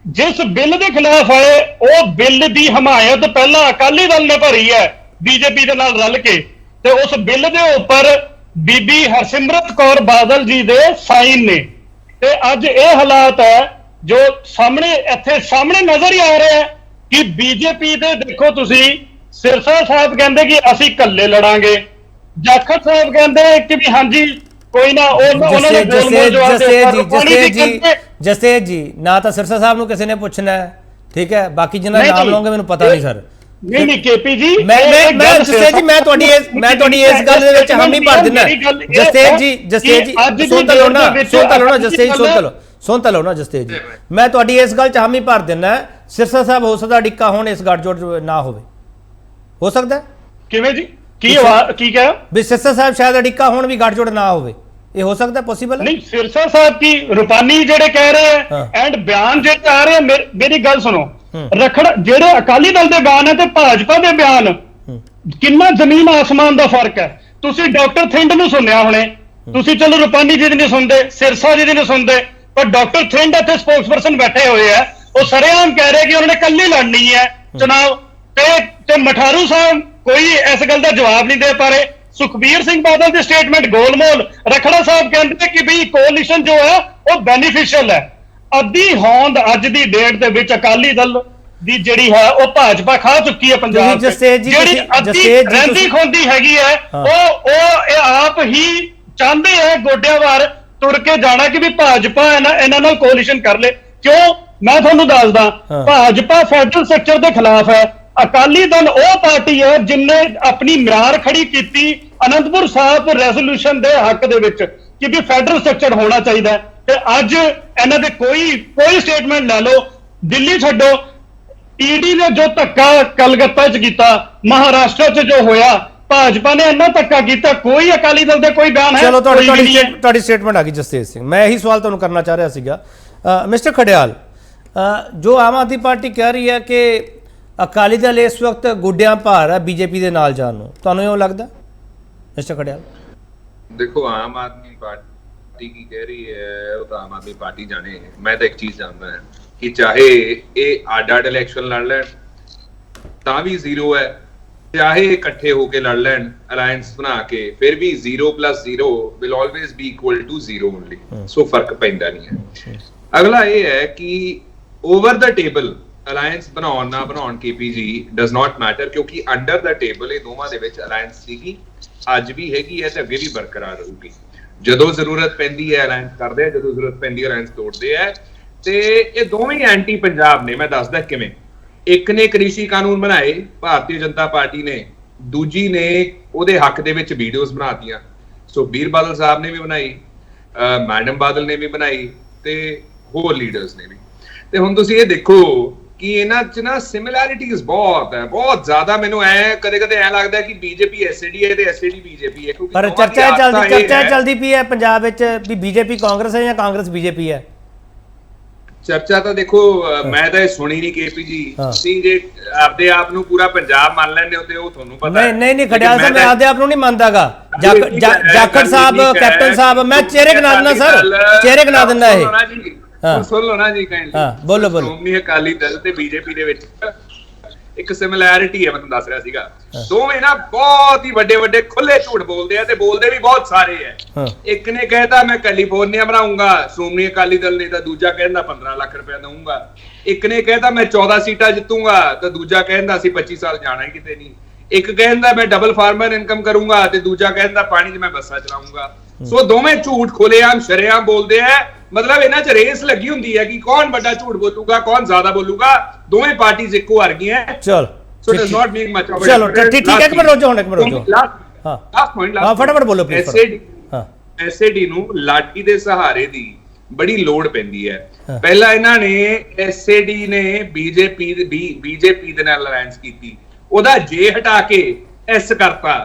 ਜਿਸ ਬਿੱਲ ਦੇ ਖਿਲਾਫ ਆਏ ਉਹ ਬਿੱਲ ਦੀ ਹਮਾਇਤ ਪਹਿਲਾਂ ਅਕਾਲੀ ਦਲ ਨੇ ਭਰੀ ਹੈ ਬੀਜੇਪੀ ਦੇ ਨਾਲ ਰਲ ਕੇ, ਤੇ ਉਸ ਬਿੱਲ ਦੇ ਉੱਪਰ ਬੀਬੀ ਹਰਸਿਮਰਤ ਕੌਰ ਬਾਦਲ ਜੀ ਦੇ ਸਾਈਨ ਨੇ। ਤੇ ਅੱਜ ਇਹ ਹਾਲਾਤ ਹੈ ਜੋ ਇੱਥੇ ਸਾਹਮਣੇ ਨਜ਼ਰ ਹੀ ਆ ਰਿਹਾ ਹੈ ਕਿ ਬੀਜੇਪੀ ਦੇ ਦੇਖੋ ਤੁਸੀਂ, ਸਿਰਸਾ ਸਾਹਿਬ ਕਹਿੰਦੇ ਕਿ ਅਸੀਂ ਇਕੱਲੇ ਲੜਾਂਗੇ, ਜਾਖੜ ਸਾਹਿਬ ਕਹਿੰਦੇ ਕਿ ਵੀ ਹਾਂਜੀ ਕੋਈ ਨਾ, ਉਹਨਾਂ ਨੇ ਜਸਤੇਜ ਜੀ ਨਾ ਤਾਂ ਸਿਰਸਾ ਸਾਹਿਬ ਨੂੰ ਕਿਸੇ ਨੇ ਪੁੱਛਣਾ ਹੈ, ਠੀਕ ਹੈ, ਬਾਕੀ ਜਿਹਨਾਂ ਨਾਮ ਲਓਗੇ ਮੈਨੂੰ ਪਤਾ ਨਹੀਂ ਸਰ। ਨਹੀਂ ਕੇਪੀ ਜੀ, ਮੈਂ ਜਸਤੇਜ ਜੀ ਮੈਂ ਤੁਹਾਡੀ ਇਸ ਗੱਲ ਦੇ ਵਿੱਚ ਹਾਮੀ ਭਰ ਦਿੰਦਾ। ਜਸਤੇਜ ਜੀ ਸੁਣ ਤਾਂ ਲਓ ਨਾ ਜਸਤੇਜ ਜੀ, ਮੈਂ ਤੁਹਾਡੀ ਇਸ ਗੱਲ 'ਚ ਹਾਮੀ ਭਰ ਦਿੰਦਾ। ਸਿਰਸਾ ਸਾਹਿਬ ਹੋ ਸਕਦਾ ਅੜਿੱਕਾ ਹੋਣ, ਇਸ ਗੱਠਜੋੜ ਨਾ ਹੋਵੇ, ਹੋ ਸਕਦਾ। ਕਿਵੇਂ ਜੀ? ਕੀ ਕਿਹਾ? ਵੀ ਸਿਰਸਾ ਸਾਹਿਬ ਸ਼ਾਇਦ ਅੜਿੱਕਾ ਹੋਣ, ਵੀ ਗੱਠਜੋੜ ਨਾ ਹੋਵੇ, ਇਹ ਹੋ ਸਕਦਾ, ਪੋਸੀਬਲ ਹੈ? ਨਹੀਂ, ਸਿਰਸਾ ਸਾਹਿਬ ਕੀ ਰੂਪਾਨੀ ਜਿਹੜੇ ਕਹਿ ਰਹੇ ਹੈ ਐਂਡ ਬਿਆਨ ਜਿਹੜੇ ਆ ਰਹੇ, ਮੇਰੀ ਗੱਲ ਸੁਣੋ, ਜਿਹੜੇ ਅਕਾਲੀ ਦਲ ਦੇ ਬਿਆਨ ਹੈ ਤੇ ਭਾਜਪਾ ਦੇ ਬਿਆਨ, ਕਿੰਨਾ ਜ਼ਮੀਨ ਆਸਮਾਨ ਦਾ ਫਰਕ ਹੈ। ਤੁਸੀਂ ਡਾਕਟਰ ਥਿੰਦ ਨੂੰ ਸੁਣਿਆ ਹੋਣੇ, ਤੁਸੀਂ ਚਲੋ ਰੂਪਾਨੀ ਜੀ ਦੀ ਨਹੀਂ ਸੁਣਦੇ, ਸਿਰਸਾ ਜੀ ਦੀ ਨਹੀਂ ਸੁਣਦੇ, ਪਰ ਡਾਕਟਰ ਥਿੰਦ ਇੱਥੇ ਸਪੋਕਸਪਰਸਨ ਬੈਠੇ ਹੋਏ ਆ, ਉਹ ਸਰੇਆਮ ਕਹਿ ਰਹੇ ਕਿ ਉਹਨਾਂ ਨੇ ਇਕੱਲੀ ਲੜਨੀ ਹੈ ਚੁਣਾਵ, ਤੇ ਮਠਾਰੂ ਸਾਹਿਬ ਕੋਈ ਇਸ ਗੱਲ ਦਾ ਜਵਾਬ ਨਹੀਂ ਦੇ ਪਾ ਰਹੇ। ਸੁਖਬੀਰ ਸਿੰਘ ਬਾਦਲ ਦੀ ਸਟੇਟਮੈਂਟ ਗੋਲਮੋਲ, ਰਖੜਾ ਸਾਹਿਬ ਕਹਿੰਦੇ ਕਿ ਵੀ ਕੋਲੀਸ਼ਨ ਜੋ ਹੈ ਉਹ ਬੈਨੀਫੀਸ਼ੀਅਲ ਹੈ। ਅੱਧੀ ਹੋਂਦ ਅੱਜ ਦੀ ਡੇਟ ਦੇ ਵਿੱਚ ਅਕਾਲੀ ਦਲ ਦੀ ਜਿਹੜੀ ਹੈ ਉਹ ਭਾਜਪਾ ਖਾ ਚੁੱਕੀ ਹੈ ਪੰਜਾਬ ਤੇ, ਜਿਹੜੀ ਅੱਧੀ ਰਹਿੰਦੀ ਖੋਂਦੀ ਹੈਗੀ ਹੈ ਉਹ ਆਪ ਹੀ ਚਾਹੁੰਦੇ ਹੈ ਗੋਡਿਆਂ ਵਾਰ ਤੁਰ ਕੇ ਜਾਣਾ ਕਿ ਵੀ ਭਾਜਪਾ ਇਹਨਾਂ ਨਾਲ ਕੋਲੀਸ਼ਨ ਕਰ ਲੇ। ਕਿਉਂ? ਮੈਂ ਤੁਹਾਨੂੰ ਦੱਸਦਾ, ਭਾਜਪਾ ਫੈਡਰਲ ਸਟਰਕਚਰ ਦੇ ਖਿਲਾਫ ਹੈ, ਅਕਾਲੀ ਦਲ ਉਹ ਪਾਰਟੀ ਹੈ ਜਿਨਨੇ ਆਪਣੀ ਮਿਆਰ ਖੜੀ ਕੀਤੀ ਅਨੰਦਪੁਰ ਸਾਹਿਬ ਰੈਜ਼ੋਲੂਸ਼ਨ ਦੇ ਹੱਕ ਦੇ ਵਿੱਚ ਕਿ ਵੀ ਫੈਡਰਲ ਸਟਰਕਚਰ ਹੋਣਾ ਚਾਹੀਦਾ, ਤੇ ਅੱਜ ਇਹਨਾਂ ਦੇ ਕੋਈ ਸਟੇਟਮੈਂਟ ਲੈ ਲਓ, ਦਿੱਲੀ ਛੱਡੋ, ਈਡੀ ਨੇ ਜੋ ਧੱਕਾ ਕਲਕੱਤਾ 'ਚ ਕੀਤਾ, ਮਹਾਰਾਸ਼ਟਰ 'ਚ ਜੋ ਹੋਇਆ, ਭਾਜਪਾ ਨੇ ਇੰਨਾ ਧੱਕਾ ਕੀਤਾ, ਕੋਈ ਅਕਾਲੀ ਦਲ ਦੇ ਕੋਈ ਬਿਆਨ ਹੈ? ਚਲੋ ਤੁਹਾਡੀ ਸਟੇਟਮੈਂਟ ਆ ਗਈ ਜਸਤੇਜ ਸਿੰਘ, ਮੈਂ ਇਹੀ ਸਵਾਲ ਤੁਹਾਨੂੰ ਕਰਨਾ ਚਾਹ ਰਿਹਾ ਸੀਗਾ। ਮਿਸਟਰ ਖੜਿਆਲ, ਜੋ ਆਮ ਆਦਮੀ ਪਾਰਟੀ ਕਹਿ ਰਹੀ ਹੈ ਕਿ ਅਕਾਲੀ ਦਲ ਇਸ ਵਕਤ ਗੁੱਡਿਆਂ ਭਾਰ ਹੈ ਬੀਜੇਪੀ ਦੇ ਨਾਲ ਜਾਣ ਨੂੰ, ਤੁਹਾਨੂੰ ਇਹੋ ਲੱਗਦਾ ਮਿਸਟਰ ਖੜਿਆਲ? ਦੇਖੋ, ਆਮ ਆਦਮੀ ਪਾਰਟੀ ਕੀ ਕਹਿ ਰਹੀ ਹੈ ਉਹ ਤਾਂ ਆਮ ਆਦਮੀ ਪਾਰਟੀ ਜਾਣੇ। ਮੈਂ ਤਾਂ ਇੱਕ ਚੀਜ਼ ਜਾਣਦਾ ਹਾਂ ਕਿ ਚਾਹੇ ਇਹ ਅੱਡ ਇਲੈਕਸ਼ਨ ਲੜ ਲੈਣ ਤਾਂ ਵੀ ਜ਼ੀਰੋ ਹੈ, ਚਾਹੇ ਇਕੱਠੇ ਹੋ ਕੇ ਲੜ ਲੈਣ ਅਲਾਈਅੰਸ ਬਣਾ ਕੇ, ਫਿਰ ਵੀ 0 + 0 will always be equal to 0 only. So ਫਰਕ ਪੈਂਦਾ ਨਹੀਂ ਹੈ। ਅਗਲਾ ਇਹ ਹੈ ਕਿ ਓਵਰ ਦਾ ਟੇਬਲ ਅਲਾਈਅੰਸ ਬਣਾਉਣ ਨਾ ਬਣਾਉਣ KPG ਡਸ ਨਾਟ ਮੈਟਰ, ਕਿਉਂਕਿ ਅੰਡਰ ਦਾ ਟੇਬਲ ਇਹ ਦੋਵਾਂ ਦੇ ਵਿੱਚ ਅਲਾਈਅੰਸ ਸੀਗੀ, ਅੱਜ ਵੀ ਹੈਗੀ ਹੈ ਤੇ ਅੱਗੇ ਵੀ ਬਰਕਰਾਰ ਰਹੂਗੀ। ਜਦੋਂ ਜ਼ਰੂਰਤ ਪੈਂਦੀ ਹੈ ਅਲਾਈਅੰਸ ਕਰਦੇ ਆ, ਜਦੋਂ ਜ਼ਰੂਰਤ ਪੈਂਦੀ ਹੈ ਅਲਾਈਅੰਸ ਤੋੜਦੇ ਆ। ਤੇ ਇਹ ਦੋਵੇਂ ਐਂਟੀ ਪੰਜਾਬ ਨੇ। ਮੈਂ ਦੱਸਦਾ ਕਿਵੇਂ। ਇੱਕ ਨੇ ਕ੍ਰਿਸ਼ੀ ਕਾਨੂੰਨ ਬਣਾਏ ਭਾਰਤੀ ਜਨਤਾ ਪਾਰਟੀ ਨੇ, ਦੂਜੀ ਨੇ ਉਹਦੇ ਹੱਕ ਦੇ ਵਿੱਚ ਵੀਡੀਓਜ਼ ਬਣਾਤੀਆਂ। ਸੁਖਬੀਰ ਬਾਦਲ ਸਾਹਿਬ ਨੇ ਵੀ ਬਣਾਈ, ਮੈਡਮ ਬਾਦਲ ਨੇ ਵੀ ਬਣਾਈ, ਤੇ ਹੋਰ ਲੀਡਰਸ ਨੇ ਵੀ। ਤੇ ਹੁਣ ਤੁਸੀਂ ਇਹ ਦੇਖੋ ਕਿ ਇਹਨਾਂ 'ਚ ਨਾ ਸਿਮਿਲੈਰਿਟੀਜ਼ ਬਹੁਤ ਹੈ, ਬਹੁਤ ਜ਼ਿਆਦਾ। ਮੈਨੂੰ ਐ ਕਦੇ ਐ ਲੱਗਦਾ ਕਿ ਬੀਜੇਪੀ ਐਸਏਡੀ ਹੈ ਤੇ ਐਸਏਡੀ ਬੀਜੇਪੀ ਹੈ, ਕਿਉਂਕਿ ਪਰ ਚਰਚਾ ਚੱਲਦੀ ਪਈ ਹੈ ਪੰਜਾਬ ਵਿੱਚ ਵੀ ਬੀਜੇਪੀ ਕਾਂਗਰਸ ਹੈ ਜਾਂ ਕਾਂਗਰਸ ਬੀਜੇਪੀ ਹੈ। ਚਰਚਾ ਤਾਂ ਦੇਖੋ ਮੈਂ ਤਾਂ ਇਹ ਸੁਣੀ ਨਹੀਂ ਕੇਪੀ ਜੀ। ਤੁਸੀਂ ਜੇ ਆਪਦੇ ਆਪ ਨੂੰ ਪੂਰਾ ਪੰਜਾਬ ਮੰਨ ਲੈਂਦੇ ਹੋ ਤੇ ਉਹ ਤੁਹਾਨੂੰ ਪਤਾ ਹੈ। ਨਹੀਂ ਖੜਿਆਲ ਸਾਹਿਬ, ਮੈਂ ਆਪਦੇ ਆਪ ਨੂੰ ਨਹੀਂ ਮੰਨਦਾਗਾ। ਜਾਖੜ ਸਾਹਿਬ, ਕੈਪਟਨ ਸਾਹਿਬ, ਮੈਂ ਚਿਹਰੇ ਗਿਣਾ ਦਿੰਦਾ ਸਰ, ਚਿਹਰੇ ਗਿਣਾ ਦਿੰਦਾ ਇਹ। ਸੁਣ ਲਓ ਨਾ ਜੀ ਕਾਈਂਡਲੀ। ਬੋਲੋ। ਸ਼੍ਰੋਮਣੀ ਅਕਾਲੀ ਦਲ ਤੇ ਬੀਜੇਪੀ ਦੇ ਵਿੱਚ ਇੱਕ ਸਿਮਿਲੈਰਿਟੀ ਹੈ, ਮੈਂ ਤੁਹਾਨੂੰ ਦੱਸ ਰਿਹਾ ਸੀਗਾ। ਦੋਵੇਂ ਨਾ ਬਹੁਤ ਹੀ ਵੱਡੇ ਖੁੱਲੇ ਝੂਠ ਬੋਲਦੇ ਆ ਤੇ ਬੋਲਦੇ ਵੀ ਬਹੁਤ ਸਾਰੇ ਆ। ਇੱਕ ਨੇ ਕਹਿਤਾ ਮੈਂ ਕੈਲੀਫੋਰਨੀਆ ਬਣਾਉਂਗਾ ਸ਼੍ਰੋਮਣੀ ਅਕਾਲੀ ਦਲ ਨੇ, ਤਾਂ ਦੂਜਾ ਕਹਿੰਦਾ 15 ਲੱਖ ਰੁਪਏ ਦਊਂਗਾ। ਇੱਕ ਨੇ ਕਹਿਤਾ ਮੈਂ 14 ਸੀਟਾਂ ਜਿੱਤੂੰਗਾ, ਤਾਂ ਦੂਜਾ ਕਹਿੰਦਾ ਅਸੀਂ 25 ਸਾਲ ਜਾਣਾ ਹੀ ਕਿਤੇ ਨਹੀਂ। ਇੱਕ ਕਹਿੰਦਾ ਮੈਂ ਡਬਲ ਫਾਰਮਰ ਇਨਕਮ ਕਰੂੰਗਾ ਤੇ ਦੂਜਾ ਕਹਿੰਦਾ ਪਾਣੀ 'ਚ ਮੈਂ ਬੱਸਾਂ ਚਲਾਉਂਗਾ। ਸੋ ਦੋਵੇਂ ਝੂਠ ਖੁੱਲੇਆਮ ਸ਼ਰੇਆਮ ਬੋਲਦੇ ਆ। ਮਤਲਬ ਇਹਨਾਂ 'ਚ ਰੇਸ ਲੱਗੀ ਹੁੰਦੀ ਹੈ ਕਿ ਕੌਣ ਵੱਡਾ ਝੂਠ ਬੋਲੂਗਾ, ਕੌਣ ਜ਼ਿਆਦਾ ਬੋਲੂਗਾ। ਦੋਵੇਂ ਪਾਰਟੀਆਂ ਇੱਕੋ ਵਰਗੀਆਂ। ਚਲ so it does not make much of ਚਲੋ ਠੀਕ ਹੈ। ਇੱਕ ਮਿੰਟ ਰੁਕੋ, ਹੁਣ ਇੱਕ ਮਿੰਟ ਰੁਕੋ। ਲਾਸਟ ਪੁਆਇੰਟ ਫਟਾਫਟ ਬੋਲੋ ਪਲੀਜ਼। ਐਸਏਡੀ ਨੂੰ ਲਾਠੀ ਦੇ ਸਹਾਰੇ ਦੀ ਬੜੀ ਲੋੜ ਪੈਂਦੀ ਹੈ। ਪਹਿਲਾਂ ਇਹਨਾਂ ਨੇ ਐਸਏਡੀ ਨੇ ਬੀਜੇਪੀ ਦੇ ਨਾਲ ਅਲਾਈਅੰਸ ਕੀਤੀ, ਉਹਦਾ ਜੇ ਹਟਾ ਕੇ ਐਸ ਕਰਤਾ।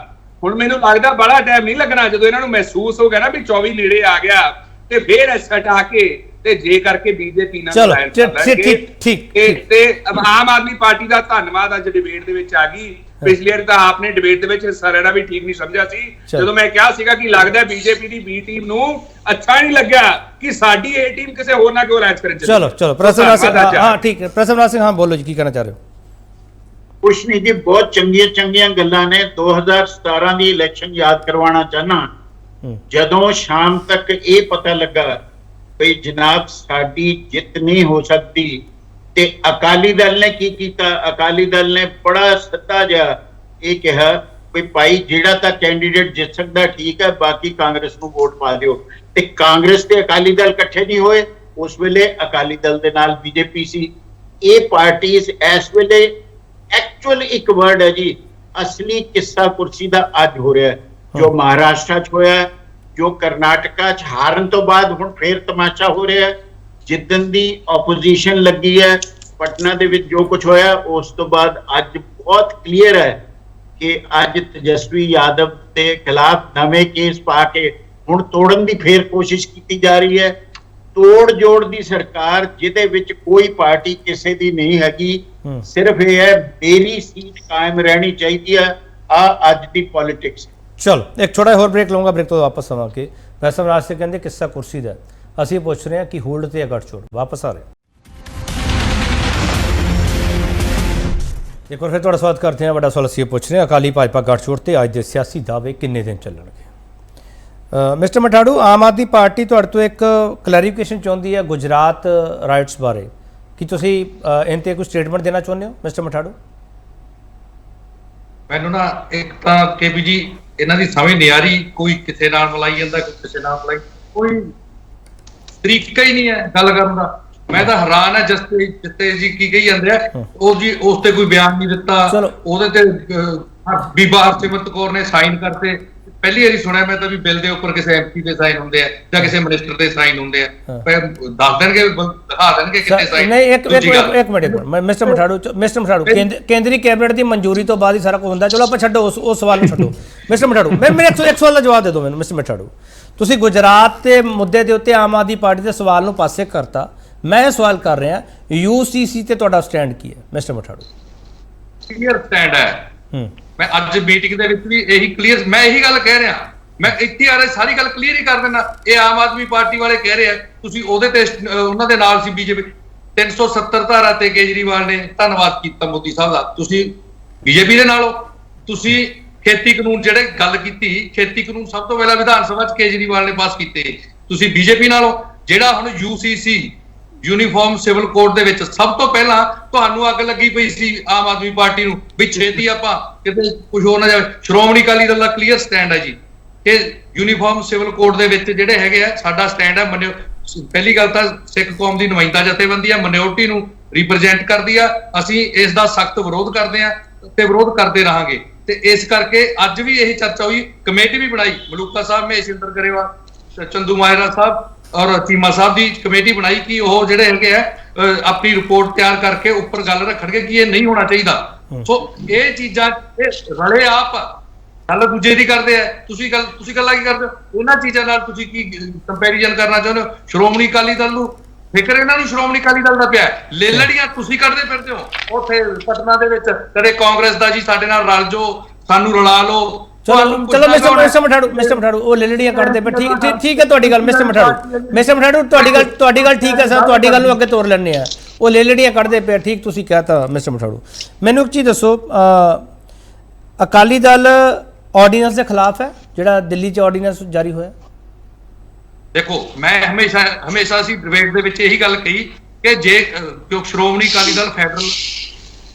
ਹੁਣ ਮੈਨੂੰ ਲੱਗਦਾ ਬੜਾ ਟਾਈਮ ਨਹੀਂ ਲੱਗਣਾ, ਜਦੋਂ ਇਹਨਾਂ ਨੂੰ ਮਹਿਸੂਸ ਹੋ ਗਿਆ ਨਾ ਵੀ 24 ਨੇੜੇ ਆ ਗਿਆ, ਤੇ ਫੇਰ ਐਸ ਹਟਾ ਕੇ ਤੇ ਜੇ ਕਰਕੇ ਬੀਜੇਪੀ ਨਾਲ ਅਲਾਈਅੰਸ ਕਰਨਗੇ। ਠੀਕ। ਤੇ ਆਮ ਆਦਮੀ ਪਾਰਟੀ ਦਾ ਧੰਨਵਾਦ ਅੱਜ ਡਿਬੇਟ ਦੇ ਵਿੱਚ ਆ ਗਈ। ਪਿਛਲੀ ਵਾਰ ਤਾਂ ਆਪਨੇ ਡਿਬੇਟ ਦੇ ਵਿੱਚ ਹਿੱਸਾ ਲੈਣਾ ਵੀ ਠੀਕ ਨਹੀਂ ਸਮਝਿਆ ਸੀ, ਜਦੋਂ ਮੈਂ ਕਿਹਾ ਸੀਗਾ ਕਿ ਲੱਗਦਾ ਬੀਜੇਪੀ ਦੀ ਬੀ ਟੀਮ ਨੂੰ ਅੱਛਾ ਨਹੀਂ ਲੱਗਿਆ ਕਿ ਸਾਡੀ ਇਹ ਟੀਮ ਕਿਸੇ ਹੋਰ ਨਾਲ ਕਿਉਂ ਅਲਾਈਅੰਸ ਕਰਨ ਚੱਲੀ। ਚਲੋ ਪ੍ਰਸਵਰਾਜ ਸਿੰਘ, ਹਾਂ ਠੀਕ ਹੈ ਪ੍ਰਸਵਰਾਜ ਸਿੰਘ, ਹਾਂ ਬੋਲੋ ਜੀ, ਕੀ ਕਹਿਣਾ ਚਾਹ ਰਹੇ ਹੋ? ਕੁਛ ਨਹੀਂ ਜੀ, ਬਹੁਤ ਚੰਗੀਆਂ ਗੱਲਾਂ ਨੇ। 2017 ਦੀ ਇਲੈਕਸ਼ਨ ਯਾਦ ਕਰਵਾਉਣਾ ਚਾਹਨਾ। ਜਦੋਂ ਸ਼ਾਮ ਤੱਕ ਇਹ ਪਤਾ ਲੱਗਾ ਭਈ ਜਨਾਬ ਸਾਡੀ ਜਿੱਤ ਨਹੀਂ ਹੋ ਸਕਦੀ, ਤੇ ਅਕਾਲੀ ਦਲ ਨੇ ਕੀ ਕੀਤਾ? ਅਕਾਲੀ ਦਲ ਨੇ ਬੜਾ ਸਿੱਧਾ ਜਿਹਾ ਇਹ ਕਿਹਾ ਵੀ ਭਾਈ ਜਿਹੜਾ ਤਾਂ ਕੈਂਡੀਡੇਟ ਜਿੱਤ ਸਕਦਾ ਠੀਕ ਹੈ, ਬਾਕੀ ਕਾਂਗਰਸ ਨੂੰ ਵੋਟ ਪਾ ਦਿਓ। ਤੇ ਕਾਂਗਰਸ ਤੇ ਅਕਾਲੀ ਦਲ ਇਕੱਠੇ ਨਹੀਂ ਹੋਏ। ਉਸ ਵੇਲੇ ਅਕਾਲੀ ਦਲ ਦੇ ਨਾਲ ਬੀਜੇਪੀ ਸੀ। ਇਹ ਪਾਰਟੀਆਂ ਇਸ ਵੇਲੇ ਐਕਚੁਅਲ ਇੱਕ ਵਰਡ ਹੈ ਜੀ, ਅਸਲੀ ਕਿੱਸਾ ਕੁਰਸੀ ਦਾ ਅੱਜ ਹੋ ਰਿਹਾ, ਜੋ ਮਹਾਰਾਸ਼ਟਰ 'ਚ ਹੋਇਆ, ਜੋ ਕਰਨਾਟਕਾ 'ਚ ਹਾਰਨ ਤੋਂ ਬਾਅਦ ਹੁਣ ਫੇਰ ਤਮਾਸ਼ਾ ਹੋ ਰਿਹਾ। ਜਿੱਦਣ ਦੀ ਆਪੋਜੀਸ਼ਨ ਲੱਗੀ ਹੈ ਪਟਨਾ ਦੇ ਵਿੱਚ ਜੋ ਕੁਝ ਹੋਇਆ, ਉਸ ਤੋਂ ਬਾਅਦ ਅੱਜ ਬਹੁਤ ਕਲੀਅਰ ਹੈ ਕਿ ਅੱਜ ਤੇਜਸਵੀ ਯਾਦਵ ਦੇ ਖਿਲਾਫ ਨਵੇਂ ਕੇਸ ਪਾ ਕੇ ਹੁਣ ਤੋੜਨ ਦੀ ਫੇਰ ਕੋਸ਼ਿਸ਼ ਕੀਤੀ ਜਾ ਰਹੀ ਹੈ। ਤੋੜ ਜੋੜ ਦੀ ਸਰਕਾਰ ਜਿਹਦੇ ਵਿੱਚ ਕੋਈ ਪਾਰਟੀ ਕਿਸੇ ਦੀ ਨਹੀਂ ਹੈਗੀ, ਸਿਰਫ ਇਹ ਹੈ ਮੇਰੀ ਸੀਟ ਕਾਇਮ ਰਹਿਣੀ ਚਾਹੀਦੀ ਹੈ। ਆ ਅੱਜ ਦੀ ਪੋਲਿਟਿਕਸ। ਚਲੋ ਇੱਕ ਛੋਟਾ ਹੋਰ ਬ੍ਰੇਕ ਲਵਾਂਗਾ, ਬ੍ਰੇਕ ਤੋਂ ਵਾਪਸ ਆਵਾਂਗੇ। ਵੈਸੇ ਰਾਸਤੇ ਕਹਿੰਦੇ ਕਿੱਸਾ ਕੁਰਸੀ ਦਾ, ਅਸੀਂ ਪੁੱਛ ਰਹੇ ਹਾਂ ਕਿ ਹੋਲਡ ਤੇ ਗੱਠਜੋੜ। ਵਾਪਸ ਆ ਰਹੇ ਇੱਕ ਵਾਰ ਫਿਰ ਤੁਹਾਡਾ ਸਵਾਗਤ ਕਰਦੇ ਹਾਂ। ਵੱਡਾ ਸਵਾਲ ਅਸੀਂ ਪੁੱਛ ਰਹੇ ਹਾਂ, ਅਕਾਲੀ ਭਾਜਪਾ ਗੱਠਜੋੜ ਤੇ ਅੱਜ ਦੇ ਸਿਆਸੀ ਦਾਅਵੇ ਕਿੰਨੇ ਦਿਨ ਚੱਲਣਗੇ? ਮਿਸਟਰ ਮਠਾੜੂ, ਆਮ ਆਦਮੀ ਪਾਰਟੀ ਤੁਹਾਡੇ ਤੋਂ ਇੱਕ ਕਲੈਰੀਫਿਕੇਸ਼ਨ ਚਾਹੁੰਦੀ ਹੈ ਗੁਜਰਾਤ ਰਾਈਟਸ ਬਾਰੇ। ਕੀ ਤੁਸੀਂ ਇਹਨਾਂ ਤੇ ਕੋਈ ਸਟੇਟਮੈਂਟ ਦੇਣਾ ਚਾਹੁੰਦੇ ਹੋ ਮਿਸਟਰ ਮਠਾੜੂ? ਮੈਨੂੰ ਨਾ ਇੱਕ ਤਾਂ ਕੇਪੀ ਜੀ ਇਹਨਾਂ ਦੀ ਸਮਝ ਨਹੀਂ ਆ ਰਹੀ, ਕੋਈ ਕਿਸੇ ਨਾਲ ਮਲਾਈ ਜਾਂਦਾ, ਕੋਈ ਕਿਸੇ ਨਾਲ ਮਲਾਈ, ਕੋਈ ਤਰੀਕਾ ਹੀ ਨਹੀਂ ਹੈ ਗੱਲ ਕਰਨ ਦਾ। ਮੈਂ ਤਾਂ ਹੈਰਾਨ ਆ ਜਿੱਤੇ ਜੀ ਕੀ ਕਹੀ ਜਾਂਦੇ ਆ, ਉਹ ਜੀ ਉਸ ਤੇ ਕੋਈ ਬਿਆਨ ਨਹੀਂ ਦਿੱਤਾ, ਉਹਦੇ ਤੇ ਬੀਬਾ ਹਰਸਿਮਰਤ ਕੌਰ ਨੇ ਸਾਈਨ ਕਰਤੇ। ਪਹਿਲੀ ਵਾਰੀ ਸੁਣਿਆ ਮੈਂ ਤਾਂ ਵੀ ਬਿੱਲ ਦੇ ਉੱਪਰ ਕਿਸੇ ਐਮਪੀ ਦੇ ਸਾਈਨ ਹੁੰਦੇ ਆ ਜਾਂ ਕਿਸੇ ਮਿਨਿਸਟਰ ਦੇ ਸਾਈਨ ਹੁੰਦੇ ਆ। ਦੱਸ ਦੇਣਗੇ, ਦਿਖਾ ਦੇਣਗੇ ਕਿੰਨੇ ਸਾਈਨ। ਨਹੀਂ ਇੱਕ ਮਿੰਟ ਮਿਸਟਰ ਮਠਾੜੂ, ਕੇਂਦਰੀ ਕੈਬਨਿਟ ਦੀ ਮਨਜ਼ੂਰੀ ਤੋਂ ਬਾਅਦ ਹੀ ਸਾਰਾ ਕੁਝ ਹੁੰਦਾ। ਚਲੋ ਆਪਾਂ ਛੱਡੋ ਉਸ ਸਵਾਲ ਨੂੰ ਛੱਡੋ। ਮਿਸਟਰ ਮਠਾੜੂ, ਮੇਰੇ ਇੱਕ ਸਵਾਲ ਦਾ ਜਵਾਬ ਦੇ ਦਿਓ ਮੈਨੂੰ। ਮਿਸਟਰ ਮਠਾੜੂ, ਤੁਸੀਂ ਗੁਜਰਾਤ ਦੇ ਮੁੱਦੇ ਦੇ ਉੱਤੇ ਆਮ ਆਦਮੀ ਪਾਰਟੀ ਦੇ ਸਵਾਲ ਨੂੰ ਪਾਸੇ ਕਰਤਾ। ਮੈਂ ਇਹ ਸਵਾਲ ਕਰ ਰਿਹਾ UCC ਤੇ ਤੁਹਾਡਾ ਸਟੈਂਡ ਕੀ ਹੈ ਮਿਸਟਰ ਮਠਾੜੂ? ਕਲੀਅਰ ਸਟੈਂਡ ਹੈ। ਮੈਂ ਅੱਜ ਮੀਟਿੰਗ ਦੇ ਵਿੱਚ ਵੀ ਇਹੀ ਕਲੀਅਰ, ਮੈਂ ਇਹੀ ਗੱਲ ਕਹਿ ਰਿਹਾ। ਮੈਂ ਇੱਥੇ ਆ ਰਿਹਾ ਸਾਰੀ ਗੱਲ ਕਲੀਅਰ ਹੀ ਕਰ ਦਿੰਦਾ। ਇਹ ਆਮ ਆਦਮੀ ਪਾਰਟੀ ਵਾਲੇ ਕਹਿ ਰਹੇ ਆ ਤੁਸੀਂ ਉਹਦੇ ਤੇ ਉਹਨਾਂ ਦੇ ਨਾਲ ਸੀ ਬੀਜੇਪੀ। 370 ਧਾਰਾ ਤੇ ਕੇਜਰੀਵਾਲ ਨੇ ਧੰਨਵਾਦ ਕੀਤਾ ਮੋਦੀ ਸਾਹਿਬ ਦਾ। ਤੁਸੀਂ ਬੀਜੇਪੀ ਦੇ ਨਾਲ ਹੋ। ਤੁਸੀਂ ਖੇਤੀ ਕਾਨੂੰਨ ਜਿਹੜੇ ਗੱਲ ਕੀਤੀ, ਖੇਤੀ ਕਾਨੂੰਨ ਸਭ ਤੋਂ ਪਹਿਲਾਂ ਵਿਧਾਨ ਸਭਾ 'ਚ ਕੇਜਰੀਵਾਲ ਨੇ ਪਾਸ ਕੀਤੇ, ਤੁਸੀਂ ਬੀਜੇਪੀ ਨਾਲ ਹੋ। ਜਿਹੜਾ ਹੁਣ UCC ਯੂਨੀਫਾਰਮ ਸਿਵਲ ਕੋਡ ਦੇ ਵਿੱਚ ਸਭ ਤੋਂ ਪਹਿਲਾਂ ਤੁਹਾਨੂੰ ਅੱਗ ਲੱਗੀ ਪਈ ਸੀ ਆਮ ਆਦਮੀ ਪਾਰਟੀ ਨੂੰ ਵੀ ਛੇਤੀ ਆਪਾਂ ਕਿਤੇ ਕੁਝ ਹੋ ਨਾ ਜਾਵੇ। ਸ਼੍ਰੋਮਣੀ ਅਕਾਲੀ ਦਲ ਦਾ ਕਲੀਅਰ ਸਟੈਂਡ ਹੈ ਜੀ, ਕਿ ਯੂਨੀਫਾਰਮ ਸਿਵਲ ਕੋਡ ਦੇ ਵਿੱਚ ਜਿਹੜੇ ਹੈਗੇ ਆ, ਸਾਡਾ ਸਟੈਂਡ ਹੈ ਮੰਨਿਓ। ਪਹਿਲੀ ਗੱਲ ਤਾਂ ਸਿੱਖ ਕੌਮ ਦੀ ਨੁਮਾਇੰਦਾ ਜਥੇਬੰਦੀ ਆ, ਮਿਨੋਰਟੀ ਨੂੰ ਰਿਪਰੈਜ਼ੈਂਟ ਕਰਦੀ ਆ। ਅਸੀਂ ਇਸ ਦਾ ਸਖਤ ਵਿਰੋਧ ਕਰਦੇ ਆ ਤੇ ਵਿਰੋਧ ਕਰਦੇ ਰਹਾਂਗੇ। ਤੇ ਇਸ ਕਰਕੇ ਅੱਜ ਵੀ ਇਹ ਚਰਚਾ ਹੋਈ, ਕਮੇਟੀ ਵੀ ਬਣਾਈ, ਮਲੂਕਾ ਸਾਹਿਬ, ਮਹੇਸ਼ਿੰਦਰ ਗਰੇਵਾਲ, ਚੰਦੂ ਮਾਇਰਾ ਸਾਹਿਬ ਔਰ ਚੀਮਾ ਸਾਹਿਬ ਦੀ ਕਮੇਟੀ ਬਣਾਈ ਕਿ ਉਹ ਜਿਹੜੇ ਹੈਗੇ ਆ ਆਪਣੀ ਰਿਪੋਰਟ ਤਿਆਰ ਕਰਕੇ ਉੱਪਰ ਗੱਲ ਰੱਖਣਗੇ ਕਿ ਇਹ ਨਹੀਂ ਹੋਣਾ ਚਾਹੀਦਾ। ਸੋ ਇਹ ਚੀਜ਼ਾਂ ਰਲੇ ਆਪ ਗੱਲ ਦੂਜੇ ਦੀ ਕਰਦੇ ਆ, ਤੁਸੀਂ ਗੱਲਾਂ ਕੀ ਕਰਦੇ ਹੋ? ਇਹਨਾਂ ਚੀਜ਼ਾਂ ਨਾਲ ਤੁਸੀਂ ਕੀ ਕੰਪੈਰੀਜ਼ਨ ਕਰਨਾ ਚਾਹੁੰਦੇ ਹੋ? ਸ਼੍ਰੋਮਣੀ ਅਕਾਲੀ ਦਲ ਨੂੰ ਫਿਕਰ ਇਹਨਾਂ ਨੂੰ ਸ਼੍ਰੋਮਣੀ ਅਕਾਲੀ ਦਲ ਦਾ ਪਿਆ, ਲੇਲੜੀਆਂ ਤੁਸੀਂ ਕੱਢਦੇ ਫਿਰਦੇ ਹੋ ਉੱਥੇ ਪਟਨਾ ਦੇ ਵਿੱਚ। ਕਦੇ ਕਾਂਗਰਸ ਦਾ ਜੀ ਸਾਡੇ ਨਾਲ ਰਲ ਜਾਓ, ਸਾਨੂੰ ਰਲਾ ਲਓ। ਚਲੋ ਮਿਸਟਰ ਮਠਾੜੂ ਉਹ ਲੇਲੜੀਆਂ ਕੱਢਦੇ ਪਏ, ਠੀਕ ਹੈ ਤੁਹਾਡੀ ਗੱਲ ਮਿਸਟਰ ਮਠਾੜੂ ਤੁਹਾਡੀ ਗੱਲ ਠੀਕ ਹੈ ਸਰ, ਤੁਹਾਡੀ ਗੱਲ ਨੂੰ ਅੱਗੇ ਤੋਰ ਲੈਣੇ ਆ। ਉਹ ਲੇਲੜੀਆਂ ਕੱਢਦੇ ਪਏ, ਠੀਕ ਤੁਸੀਂ ਕਹਤਾ ਮਿਸਟਰ ਮਠਾੜੂ। ਮੈਨੂੰ ਇੱਕ ਚੀਜ਼ ਦੱਸੋ, ਅਕਾਲੀ ਦਲ ਆਰਡੀਨੈਂਸ ਦੇ ਖਿਲਾਫ ਹੈ ਜਿਹੜਾ ਦਿੱਲੀ 'ਚ ਆਰਡੀਨੈਂਸ ਜਾਰੀ ਹੋਇਆ? ਦੇਖੋ, ਮੈਂ ਹਮੇਸ਼ਾ ਅਸੀਂ ਡਿਬੇਟ ਦੇ ਵਿੱਚ ਇਹੀ ਗੱਲ ਕਹੀ ਕਿ ਜੇ ਸ਼੍ਰੋਮਣੀ ਅਕਾਲੀ ਦਲ ਫੈਡਰਲ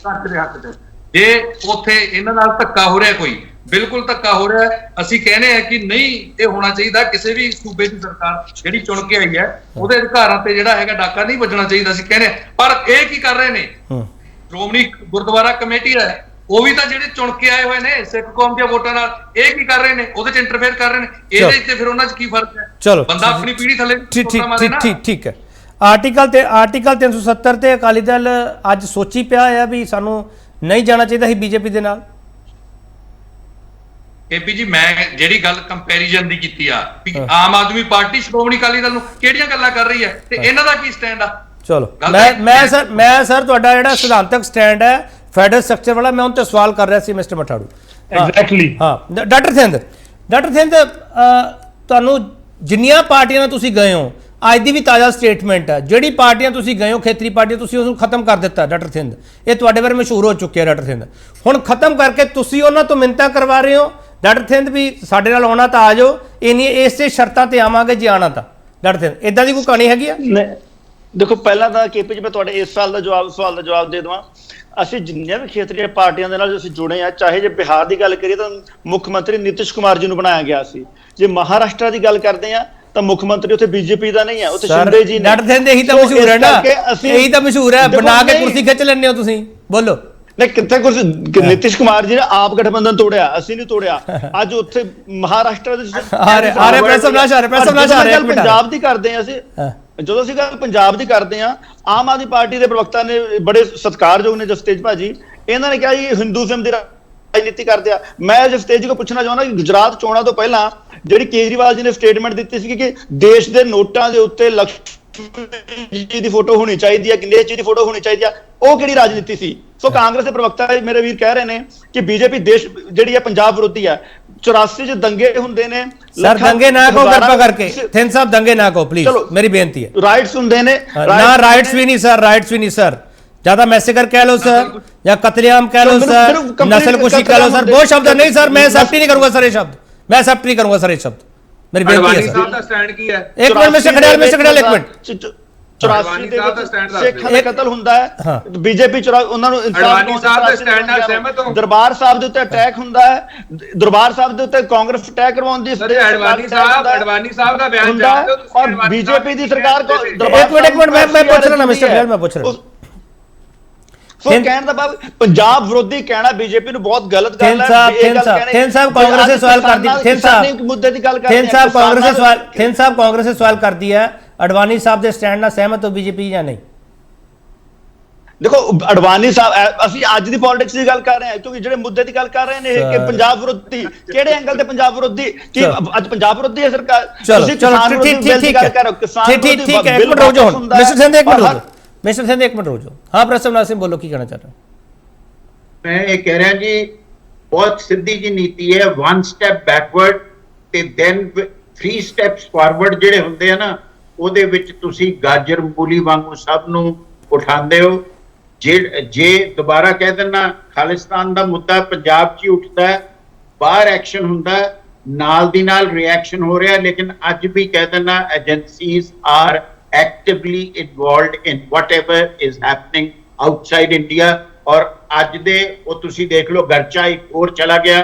ਢਾਂਚੇ ਦੇ ਹੱਕ 'ਚ, ਜੇ ਉੱਥੇ ਇਹਨਾਂ ਨਾਲ ਧੱਕਾ ਹੋ ਰਿਹਾ, ਕੋਈ ਬਿਲਕੁਲ ਧੱਕਾ ਹੋ ਰਿਹਾ, ਅਸੀਂ ਕਹਿੰਦੇ ਆ ਕਿ ਨਹੀਂ ਇਹ ਹੋਣਾ ਚਾਹੀਦਾ। ਕਿਸੇ ਵੀ ਸੂਬੇ ਦੀ ਸਰਕਾਰ ਜਿਹੜੀ ਚੁਣ ਕੇ ਆਈ ਹੈ ਉਹਦੇ ਅਧਿਕਾਰਾਂ ਤੇ ਜਿਹੜਾ ਹੈਗਾ ਡਾਕਾ ਨਹੀਂ ਵੱਜਣਾ ਚਾਹੀਦਾ, ਅਸੀਂ ਕਹਿੰਦੇ। ਪਰ ਇਹ ਕੀ ਕਰ ਰਹੇ ਨੇ, ਸ਼੍ਰੋਮਣੀ ਗੁਰਦੁਆਰਾ ਕਮੇਟੀ ਹੈ, ਉਹ ਵੀ ਤਾਂ ਜਿਹੜੇ ਚੁਣ ਕੇ ਆਏ ਹੋਏ ਨੇ ਸਿੱਖ ਕੌਮ ਦੀਆਂ ਵੋਟਾਂ ਨਾਲ, ਇਹ ਕੀ ਕਰ ਰਹੇ ਨੇ? ਉਹਦੇ 'ਚ ਇੰਟਰਫੇਅਰ ਕਰ ਰਹੇ ਨੇ। ਇਹਦੇ 'ਚ ਫਿਰ ਉਹਨਾਂ 'ਚ ਕੀ ਫਰਕ ਹੈ? ਚਲੋ ਬੰਦਾ ਆਪਣੀ ਪੀੜ੍ਹੀ ਥੱਲੇ ਠੀਕ ਹੈ। ਆਰਟੀਕਲ 370 ਤੇ ਅਕਾਲੀ ਦਲ ਅੱਜ ਸੋਚੀ ਪਿਆ ਹੈ ਵੀ ਸਾਨੂੰ ਨਹੀਂ ਜਾਣਾ ਚਾਹੀਦਾ ਸੀ ਬੀਜੇਪੀ ਦੇ ਨਾਲ। ਕੇਪੀ ਜੀ, ਮੈਂ ਜਿਹੜੀ ਗੱਲ ਕੰਪੈਰੀਜ਼ਨ ਦੀ ਕੀਤੀ ਆ, ਆਮ ਆਦਮੀ ਪਾਰਟੀ ਸ਼੍ਰੋਮਣੀ ਅਕਾਲੀ ਦਲ ਨੂੰ ਕਿਹੜੀਆਂ ਗੱਲਾਂ ਕਰ ਰਹੀ ਹੈ ਤੇ ਇਹਨਾਂ ਦਾ ਕੀ ਸਟੈਂਡ ਆ? ਚਲੋ ਮੈਂ ਸਰ ਤੁਹਾਡਾ ਜਿਹੜਾ ਸਿਧਾਂਤਕ ਸਟੈਂਡ ਹੈ ਫੈਡਰਲ ਸਟਰਕਚਰ ਵਾਲਾ, ਮੈਂ ਉਹਨਾਂ ਤੇ ਸਵਾਲ ਕਰ ਰਿਹਾ ਸੀ ਮਿਸਟਰ ਮਠਾੜੂ। ਐਗਜ਼ੈਕਟਲੀ ਹਾਂ ਡਾਕਟਰ ਸਿੰਧ ਤੁਹਾਨੂੰ ਜਿੰਨੀਆਂ ਪਾਰਟੀਆਂ ਨਾਲ ਤੁਸੀਂ ਗਏ ਹੋ, ਅੱਜ ਦੀ ਵੀ ਤਾਜ਼ਾ ਸਟੇਟਮੈਂਟ ਹੈ, ਜਿਹੜੀ ਪਾਰਟੀਆਂ ਤੁਸੀਂ ਗਏ ਹੋ ਖੇਤਰੀ ਪਾਰਟੀਆਂ, ਤੁਸੀਂ ਉਸ ਨੂੰ ਖਤਮ ਕਰ ਦਿੱਤਾ ਡਾਕਟਰ ਸਿੰਧ। ਇਹ ਤੁਹਾਡੇ ਬਾਰੇ ਮਸ਼ਹੂਰ ਹੋ ਚੁੱਕਿਆ ਡਾਕਟਰ ਸਿੰਧ। ਹੁਣ ਖਤਮ ਕਰਕੇ ਤੁਸੀਂ ਉਹਨਾਂ ਤੋਂ ਮਿੰਨਤਾਂ ਕਰਵਾ ਰਹੇ ਹੋ ਡਾਕਟਰ ਸਿੰਧ ਵੀ ਸਾਡੇ ਨਾਲ ਆਉਣਾ ਤਾਂ ਆ ਜਾਓ, ਇਸੇ ਸ਼ਰਤਾਂ ਤੇ ਆਵਾਂਗੇ ਜੇ ਆਉਣਾ ਤਾਂ। ਡਾਕਟਰ ਸਿੰਧ, ਇਦਾਂ ਦੀ ਕੋਈ ਕਹਾਣੀ ਹੈਗੀ ਆ? ਦੇਖੋ, ਪਹਿਲਾਂ ਤਾਂ ਕੇਪੀ ਜੀ ਮੈਂ ਤੁਹਾਡੇ ਇਸ ਸਵਾਲ ਦਾ ਜਵਾਬ ਦੇ ਦੇਵਾਂ। ਅਸੀਂ ਜਿੰਨੀਆਂ ਵੀ ਖੇਤਰੀ ਪਾਰਟੀਆਂ ਦੇ ਨਾਲ ਅਸੀਂ ਜੁੜੇ ਆ, ਚਾਹੇ ਜੇ ਬਿਹਾਰ ਦੀ ਗੱਲ ਕਰੀਏ ਤਾਂ ਮੁੱਖ ਮੰਤਰੀ ਨਿਤਿਸ਼ ਕੁਮਾਰ ਜੀ ਨੂੰ ਬਣਾਇਆ ਗਿਆ ਸੀ। ਜੇ ਮਹਾਰਾਸ਼ਟਰ ਦੀ ਗੱਲ ਕਰਦੇ ਆ ਤਾਂ ਮੁੱਖ ਮੰਤਰੀ ਉੱਥੇ ਬੀਜੇਪੀ ਦਾ ਨਹੀਂ ਹੈ, ਉੱਥੇ ਸ਼ਿੰਦੇ ਜੀ ਨੇ। ਡਾਕਟਰ ਸਿੰਧ, ਇਹੀ ਤਾਂ ਮਸ਼ਹੂਰ ਹੈ ਨਾ, ਇਹੀ ਤਾਂ ਮਸ਼ਹੂਰ ਹੈ, ਬਣਾ ਕੇ ਕੁਰਸੀ ਖਿੱਚ ਲੈਂਦੇ ਹੋ ਤੁਸੀਂ। ਬੋਲੋ। ਨਹੀਂ, ਕਿੱਥੇ ਕੁਰਸੀ? ਨਿਤਿਸ਼ ਕੁਮਾਰ ਜੀ ਨੇ ਆਪ ਗਠਬੰਧਨ ਤੋੜਿਆ, ਅਸੀਂ ਨਹੀਂ ਤੋੜਿਆ। ਅੱਜ ਉੱਥੇ ਮਹਾਰਾਸ਼ਟਰ ਦੇ ਪੰਜਾਬ ਦੀ ਕਰਦੇ ਆ ਅਸੀਂ। ਜਦੋਂ ਅਸੀਂ ਗੱਲ ਪੰਜਾਬ ਦੀ ਕਰਦੇ ਆ, ਆਮ ਆਦਮੀ ਪਾਰਟੀ ਦੇ ਪ੍ਰਵਕਤਾ ਨੇ ਬੜੇ ਸਤਿਕਾਰਯੋਗ ਨੇ ਜਸਤੇਜ ਭਾਜੀ, ਇਹਨਾਂ ਨੇ ਕਿਹਾ ਜੀ ਹਿੰਦੂਇਜ਼ਮ ਦੀ ਰਾਜਨੀਤੀ ਕਰਦੇ ਆ। ਮੈਂ ਜਸਤੇਜ ਜੀ ਕੋ ਪੁੱਛਣਾ ਚਾਹੁੰਦਾ ਕਿ ਗੁਜਰਾਤ ਚੋਣਾਂ ਤੋਂ ਪਹਿਲਾਂ ਜਿਹੜੀ ਕੇਜਰੀਵਾਲ ਜੀ ਨੇ ਸਟੇਟਮੈਂਟ ਦਿੱਤੀ ਸੀ ਕਿ ਦੇਸ਼ ਦੇ ਨੋਟਾਂ ਦੇ ਉੱਤੇ ਲక్ష్ਮੀ ਜੀ ਦੀ ਫੋਟੋ ਹੋਣੀ ਚਾਹੀਦੀ ਹੈ, ਗਣੇਸ਼ ਜੀ ਦੀ ਫੋਟੋ ਹੋਣੀ ਚਾਹੀਦੀ ਆ, ਉਹ ਕਿਹੜੀ ਰਾਜਨੀਤੀ ਸੀ? ਸੋ ਕਾਂਗਰਸ ਦੇ ਪ੍ਰਵਕਤਾ ਮੇਰੇ ਵੀਰ ਕਹਿ ਰਹੇ ਨੇ ਕਿ ਬੀਜੇਪੀ ਦੇਸ਼ ਜਿਹੜੀ ਹੈ ਪੰਜਾਬ ਵਿਰੋਧੀ ਹੈ। 84 ਚ ਦੰਗੇ ਹੁੰਦੇ ਨੇ ਸਰ, ਦੰਗੇ ਨਾ ਕਹੋ ਕਿਰਪਾ ਕਰਕੇ, ਥਿੰਦ ਸਾਹਿਬ ਦੰਗੇ ਨਾ ਕਹੋ ਪਲੀਜ਼, ਮੇਰੀ ਬੇਨਤੀ ਹੈ। ਰਾਈਟਸ ਹੁੰਦੇ ਨੇ ਨਾ, ਰਾਈਟਸ ਵੀ ਨਹੀਂ ਸਰ, ज्यादा मैसेकर कह लो सर, या कतलेआम कह लो सर, नस्ल कुशी कह लो सर, वो शब्द नहीं सर, मैं एक्सेप्ट नहीं करूंगा सर ये शब्द, मैं एक्सेप्ट नहीं करूंगा सर ये शब्द। मेरी बेनती है सर। साहब दा स्टैंड की है? एक मिनट मिस्टर खड़ेल एक मिनट। 84 ਦੇ ਵਿੱਚ ਸਿੱਖਾਂ ਦਾ ਕਤਲ ਹੁੰਦਾ ਹੈ, ਬੀਜੇਪੀ ਉਹਨਾਂ ਨੂੰ ਅਡਵਾਨੀ ਸਾਹਿਬ ਦਾ ਸਟੈਂਡ ਨਾਲ ਸਹਿਮਤ ਹੋ? ਦਰਬਾਰ ਸਾਹਿਬ ਦੇ ਉੱਤੇ ਅਟੈਕ ਹੁੰਦਾ ਹੈ, ਦਰਬਾਰ ਸਾਹਿਬ ਦੇ ਉੱਤੇ ਕਾਂਗਰਸ ਅਟੈਕ ਕਰਵਾਉਂਦੀ ਹੈ। ਅਡਵਾਨੀ ਸਾਹਿਬ ਦਾ ਬਿਆਨ ਜਾਣਦੇ ਹੋ ਤੁਸੀਂ? ਔਰ ਬੀਜੇਪੀ ਦੀ ਸਰਕਾਰ ਕੋ एक मिनट मैं पूछ रहा ना मिस्टर खड़ेल, मैं पूछ रहा ਸੋ ਕਹਿਣ ਦਾ ਭਾਵ ਪੰਜਾਬ ਵਿਰੋਧੀ ਕਹਿਣਾ ਬੀਜੇਪੀ ਨੂੰ ਬਹੁਤ ਗਲਤ ਗੱਲ ਹੈ। थिंद साहब कांग्रेस से सवाल कर दी, थिंद साहब ਮੁੱਦੇ ਦੀ ਗੱਲ ਕਰਦੇ थिंद साहब कांग्रेस से सवाल कर दिया, अडवाणी साहब ਦੇ ਸਟੈਂਡ ਨਾਲ ਸਹਿਮਤ ਹੋ ਬੀਜੇਪੀ ਜਾਂ ਨਹੀਂ? ਦੇਖੋ, ਅਡਵਾਨੀ ਸਾਹਿਬ, ਅਸੀਂ ਅੱਜ ਦੀ ਪੋਲਿਟਿਕਸ ਦੀ ਗੱਲ ਕਰ ਰਹੇ ਹਾਂ, ਕਿਉਂਕਿ ਜਿਹੜੇ ਮੁੱਦੇ ਦੀ ਗੱਲ ਕਰ ਰਹੇ ਨੇ ਕਿ ਪੰਜਾਬ ਵਿਰੋਧੀ, ਕਿਹੜੇ ਐਂਗਲ ਤੇ ਪੰਜਾਬ ਵਿਰੋਧੀ? ਕਿ ਅੱਜ ਪੰਜਾਬ ਵਿਰੋਧੀ ਹੈ ਸਰਕਾਰ? ਚਲੋ ਠੀਕ ਹੈ, ਇੱਕ ਮਿੰਟ ਰੁਕ ਜਾਓ ਮਿਸਟਰ ਸਿੰਧ, ਇੱਕ ਮਿੰਟ ਰੁਕ ਜਾਓ। ਹਾਂ ਪ੍ਰਸਵ ਨਾਸਿਮ ਬੋਲੋ, ਕੀ ਕਹਿਣਾ ਚਾਹ ਰਹੇ ਹੋ? ਮੈਂ ਇਹ ਕਹਿ ਰਿਹਾ ਜੀ, ਬਹੁਤ ਸਿੱਧੀ ਜੀ ਨੀਤੀ ਹੈ, 1 ਸਟੈਪ ਬੈਕਵਰਡ ਤੇ ਦੈਨ 3 ਸਟੈਪਸ ਫਾਰਵਰਡ ਜਿਹੜੇ ਹੁੰਦੇ ਆ ਨਾ, ਉਹਦੇ ਵਿੱਚ ਤੁਸੀਂ ਗਾਜਰ ਮੂਲੀ ਵਾਂਗੂ ਸਭ ਨੂੰ ਉਠਾਉਂਦੇ ਹੋ। ਜੇ ਦੁਬਾਰਾ ਕਹਿ ਦੇਣਾ ਖਾਲਿਸਤਾਨ ਦਾ ਮੁੱਦਾ ਪੰਜਾਬ 'ਚ ਹੀ ਉੱਠਦਾ ਹੈ, ਬਾਹਰ ਐਕਸ਼ਨ ਹੁੰਦਾ ਹੈ, ਨਾਲ ਦੀ ਨਾਲ ਰਿਐਕਸ਼ਨ ਹੋ ਰਿਹਾ, ਲੇਕਿਨ ਅੱਜ ਵੀ ਕਹਿ ਦੇਣਾ agencies are actively involved in whatever is happening outside India। और ਅੱਜ ਦੇ ਉਹ ਤੁਸੀਂ ਦੇਖ ਲਓ, ਗਰਚਾ ਇੱਕ ਹੋਰ ਚਲਾ ਗਿਆ।